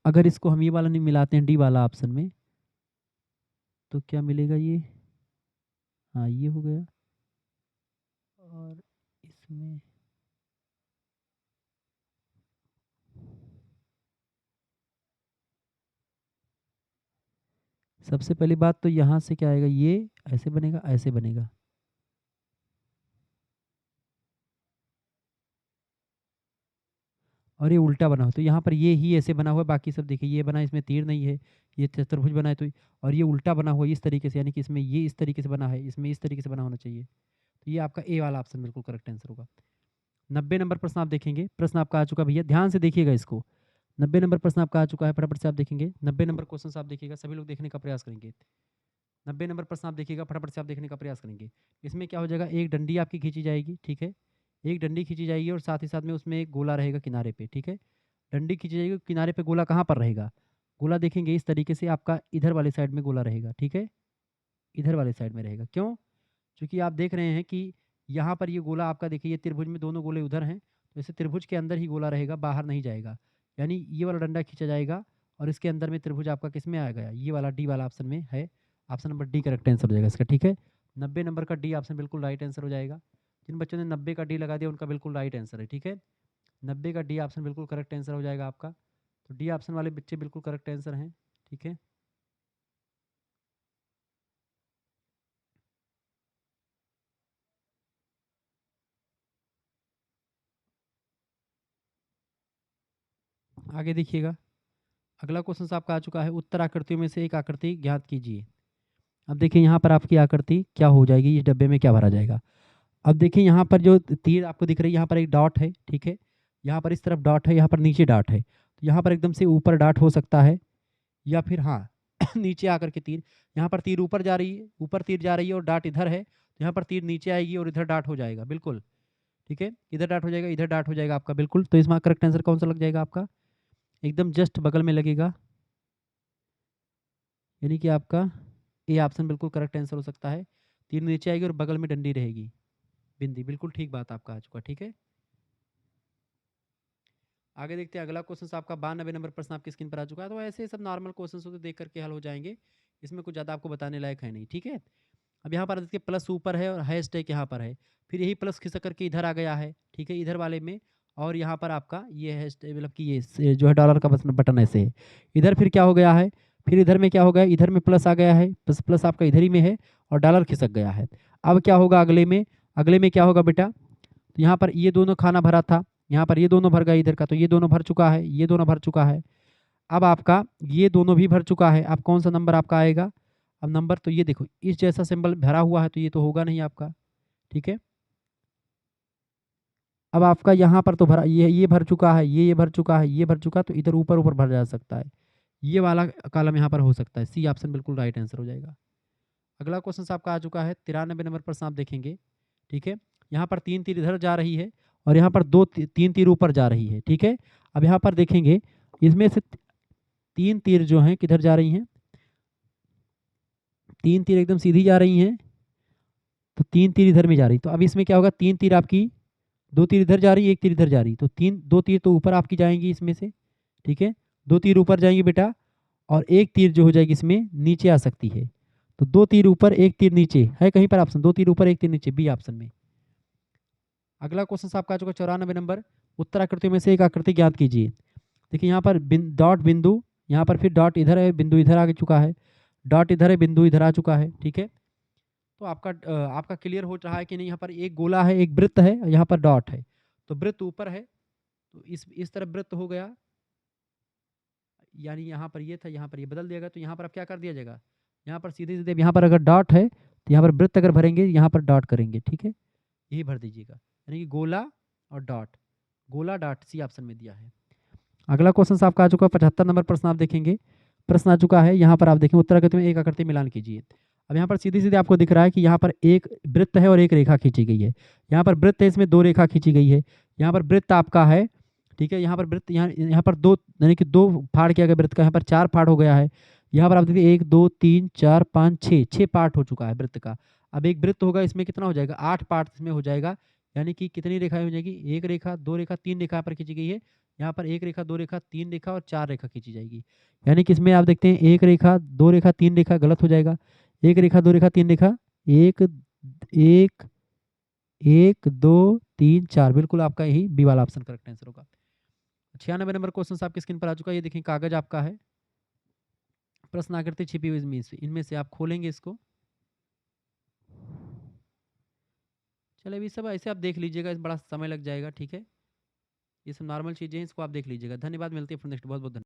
अगर इसको हम ये वाला नहीं मिलाते हैं डी वाला ऑप्शन में, तो क्या मिलेगा ये, हाँ ये हो गया, और इसमें सबसे पहली बात तो यहाँ से क्या आएगा, ये ऐसे बनेगा, ऐसे बनेगा, और ये उल्टा बना हो, तो यहाँ पर ये ही ऐसे बना हुआ है, बाकी सब देखिए ये बना, इसमें तीर नहीं है, ये चतुर्भुज बना है, तो और ये उल्टा बना हुआ है इस तरीके से, यानी कि इसमें ये इस तरीके से बना है, इसमें इस तरीके से बना होना चाहिए, तो ये आपका ए वाला ऑप्शन बिल्कुल करेक्ट आंसर होगा। 90 नंबर प्रश्न आप देखेंगे, प्रश्न आपका आ चुका भैया, ध्यान से देखिएगा इसको। 90 नंबर प्रश्न आपका आ चुका है, फटाफट से आप देखेंगे। 90 नंबर क्वेश्चन आप देखिएगा, सभी लोग देखने का प्रयास करेंगे। 90 नंबर प्रश्न आप देखिएगा, फटाफट से आप देखने का प्रयास करेंगे। इसमें क्या हो जाएगा, एक डंडी आपकी खींची जाएगी, ठीक है, एक डंडी खींची जाएगी, और साथ ही साथ में उसमें एक गोला रहेगा किनारे पे, ठीक है। डंडी खींची जाएगी, किनारे पे गोला कहाँ पर रहेगा, गोला देखेंगे इस तरीके से आपका इधर वाले साइड में गोला रहेगा, ठीक है, इधर वाले साइड में रहेगा। क्यों, क्योंकि आप देख रहे हैं कि यहाँ पर ये गोला आपका देखिए, ये त्रिभुज में दोनों गोले उधर हैं, तो इसे त्रिभुज के अंदर ही गोला रहेगा, बाहर नहीं जाएगा, यानी ये वाला डंडा खींचा जाएगा, और इसके अंदर में त्रिभुज आपका किस में आ गया, ये वाला डी वाला ऑप्शन में है, option number D correct answer हो जाएगा इसका, ठीक है। 90 नंबर का डी ऑप्शन बिल्कुल राइट आंसर हो जाएगा। जिन बच्चों ने 90 का डी लगा दिया उनका बिल्कुल राइट आंसर है, ठीक है। 90 का डी ऑप्शन बिल्कुल करेक्ट आंसर हो जाएगा आपका, तो डी ऑप्शन वाले बच्चे बिल्कुल करेक्ट आंसर हैं, ठीक है। आगे देखिएगा, अगला क्वेश्चन आपका आ चुका है, उत्तर आकृतियों में से एक आकृति ज्ञात कीजिए। अब देखिए यहाँ पर आपकी आकृति क्या हो जाएगी, इस डब्बे में क्या भरा जाएगा। अब देखिए यहाँ पर जो तीर आपको दिख रही है, यहाँ पर एक डॉट है, ठीक है, यहाँ पर इस तरफ डॉट है, यहाँ पर नीचे डॉट है, तो यहाँ पर एकदम से ऊपर डॉट हो सकता है, या फिर हाँ नीचे आकर के तीर, यहाँ पर तीर ऊपर जा रही है, ऊपर तीर जा रही है और डॉट इधर है, तो यहाँ पर तीर नीचे आएगी और इधर डॉट हो जाएगा, बिल्कुल ठीक है, इधर डॉट हो जाएगा, इधर डॉट हो जाएगा आपका, बिल्कुल। तो इसमें करेक्ट आंसर कौन सा लग जाएगा आपका, एकदम जस्ट बगल में लगेगा, यानी कि आपका ए ऑप्शन बिल्कुल करेक्ट आंसर हो सकता है। तीर नीचे आएगी और बगल में डंडी रहेगी, बिंदी, बिल्कुल ठीक बात आपका आ चुका, ठीक है। आगे देखते हैं, अगला क्वेश्चन आपका 92 नंबर प्रश्न आपकी स्क्रीन पर आ चुका है। तो ऐसे सब नॉर्मल क्वेश्चन होते देख करके हल हो जाएंगे, इसमें कुछ ज़्यादा आपको बताने लायक है नहीं, ठीक है। अब यहाँ पर देखिए प्लस ऊपर है और हैश टैग यहाँ पर है, फिर यही प्लस खिसक करके इधर आ गया है, ठीक है, इधर वाले में, और यहाँ पर आपका ये हैश मतलब कि ये जो है डॉलर का बटन ऐसे है, इधर फिर क्या हो गया है, फिर इधर में क्या हो गया, इधर में प्लस आ गया है, प्लस प्लस आपका इधर ही में है, और डॉलर खिसक गया है। अब क्या होगा अगले में क्या होगा बेटा, तो यहाँ पर ये दोनों खाना भरा था, यहाँ पर ये दोनों भर गया इधर का, तो ये दोनों भर चुका है, ये दोनों भर चुका है। अब आपका ये दोनों भी भर चुका है, अब कौन सा नंबर आपका आएगा, अब नंबर तो ये देखो इस जैसा सिंबल भरा हुआ है, तो ये तो होगा नहीं आपका, ठीक है। अब आपका यहाँ पर तो भरा, ये भर चुका है, ये भर चुका है, ये भर चुका है, तो इधर ऊपर ऊपर भर जा सकता है, ये वाला कॉलम यहाँ पर हो सकता है। सी ऑप्शन बिल्कुल राइट आंसर हो जाएगा। अगला क्वेश्चन आपका आ चुका है 93 नंबर प्रश्न आप देखेंगे। ठीक है, यहाँ पर 3 तीर इधर जा रही है और यहाँ पर 3 तीर ऊपर जा रही है। ठीक है, अब यहाँ पर देखेंगे इसमें से 3 तीर जो हैं किधर जा रही हैं, 3 तीर एकदम सीधी जा रही हैं, तो 3 तीर इधर में जा रही। तो अब इसमें क्या होगा, 3 तीर आपकी, 2 तीर इधर जा रही, 1 तीर इधर जा रही, तो 2 तीर तो ऊपर आपकी जाएंगी इसमें से। ठीक है, 2 तीर ऊपर जाएंगी बेटा, और 1 तीर जो हो जाएगी इसमें नीचे आ सकती है। तो 2 तीर ऊपर 1 तीर नीचे है कहीं पर ऑप्शन, 2 तीर ऊपर 1 तीर नीचे, बी ऑप्शन में। अगला क्वेश्चन आपका आ चुका 94 नंबर। उत्तर आकृतियों में से एक आकृति ज्ञात कीजिए। देखिए यहाँ पर डॉट बिंदु, यहाँ पर फिर डॉट इधर है, बिंदु इधर आ चुका है, डॉट इधर है, बिंदु इधर आ चुका है। ठीक है, तो आपका क्लियर हो रहा है कि नहीं। यहाँ पर एक गोला है, एक वृत्त है, यहाँ पर डॉट है, तो वृत्त ऊपर है, तो इस तरफ वृत्त हो गया, यानी यहाँ पर ये था, यहाँ पर ये बदल दिया गया, तो यहाँ पर अब क्या कर दिया जाएगा, यहाँ पर सीधे सीधे यहाँ पर अगर डॉट है तो यहाँ पर वृत्त अगर भरेंगे, यहाँ पर डॉट करेंगे। ठीक है, यही भर दीजिएगा, यानी कि गोला और डॉट, गोला डॉट, सी ऑप्शन में दिया है। अगला क्वेश्चन आपका आ चुका है 75 नंबर प्रश्न आप देखेंगे। प्रश्न आ चुका है, यहाँ पर आप देखें उत्तर आकृति में एक आकृति मिलान कीजिए। अब यहाँ पर सीधे सीधे आपको दिख रहा है कि यहाँ पर एक वृत्त है और एक रेखा खींची गई है। यहाँ पर वृत्त है, इसमें 2 रेखा खींची गई है। यहाँ पर वृत्त आपका है, ठीक है, यहाँ पर वृत्त, यहाँ पर 2, यानी कि 2 फाड़ किया गया वृत्त का, यहाँ पर 4 फाड़ हो गया है। यहाँ पर आप देखिए 1 2 3 4 5 6 पार्ट हो चुका है वृत्त का। अब एक वृत्त होगा, इसमें कितना हो जाएगा, 8 पार्ट इसमें हो जाएगा, यानी कि कितनी रेखाएं हो जाएगी, 1 रेखा 2 रेखा 3 रेखा पर खींची गई है। यहाँ पर 1 रेखा 2 रेखा 3 रेखा और 4 रेखा खींची जाएगी, यानी कि इसमें आप देखते हैं 1 रेखा 2 रेखा 3 रेखा गलत हो जाएगा, 1 रेखा 2 रेखा 3 रेखा, 1 1 1 2 3 4, बिल्कुल आपका यही बी वाला ऑप्शन करेक्ट आंसर होगा। 96 नंबर क्वेश्चन आपकी स्क्रीन पर आ चुका है। ये देखिए कागज आपका है, प्रश्न आकृति छिपी हुई इनमें से आप खोलेंगे इसको। चलिए अभी सब ऐसे आप देख लीजिएगा, इस बड़ा समय लग जाएगा। ठीक है, ये सब नॉर्मल चीजें हैं, इसको आप देख लीजिएगा। धन्यवाद, मिलते हैं फिर नेक्स्ट। बहुत बहुत धन्यवाद।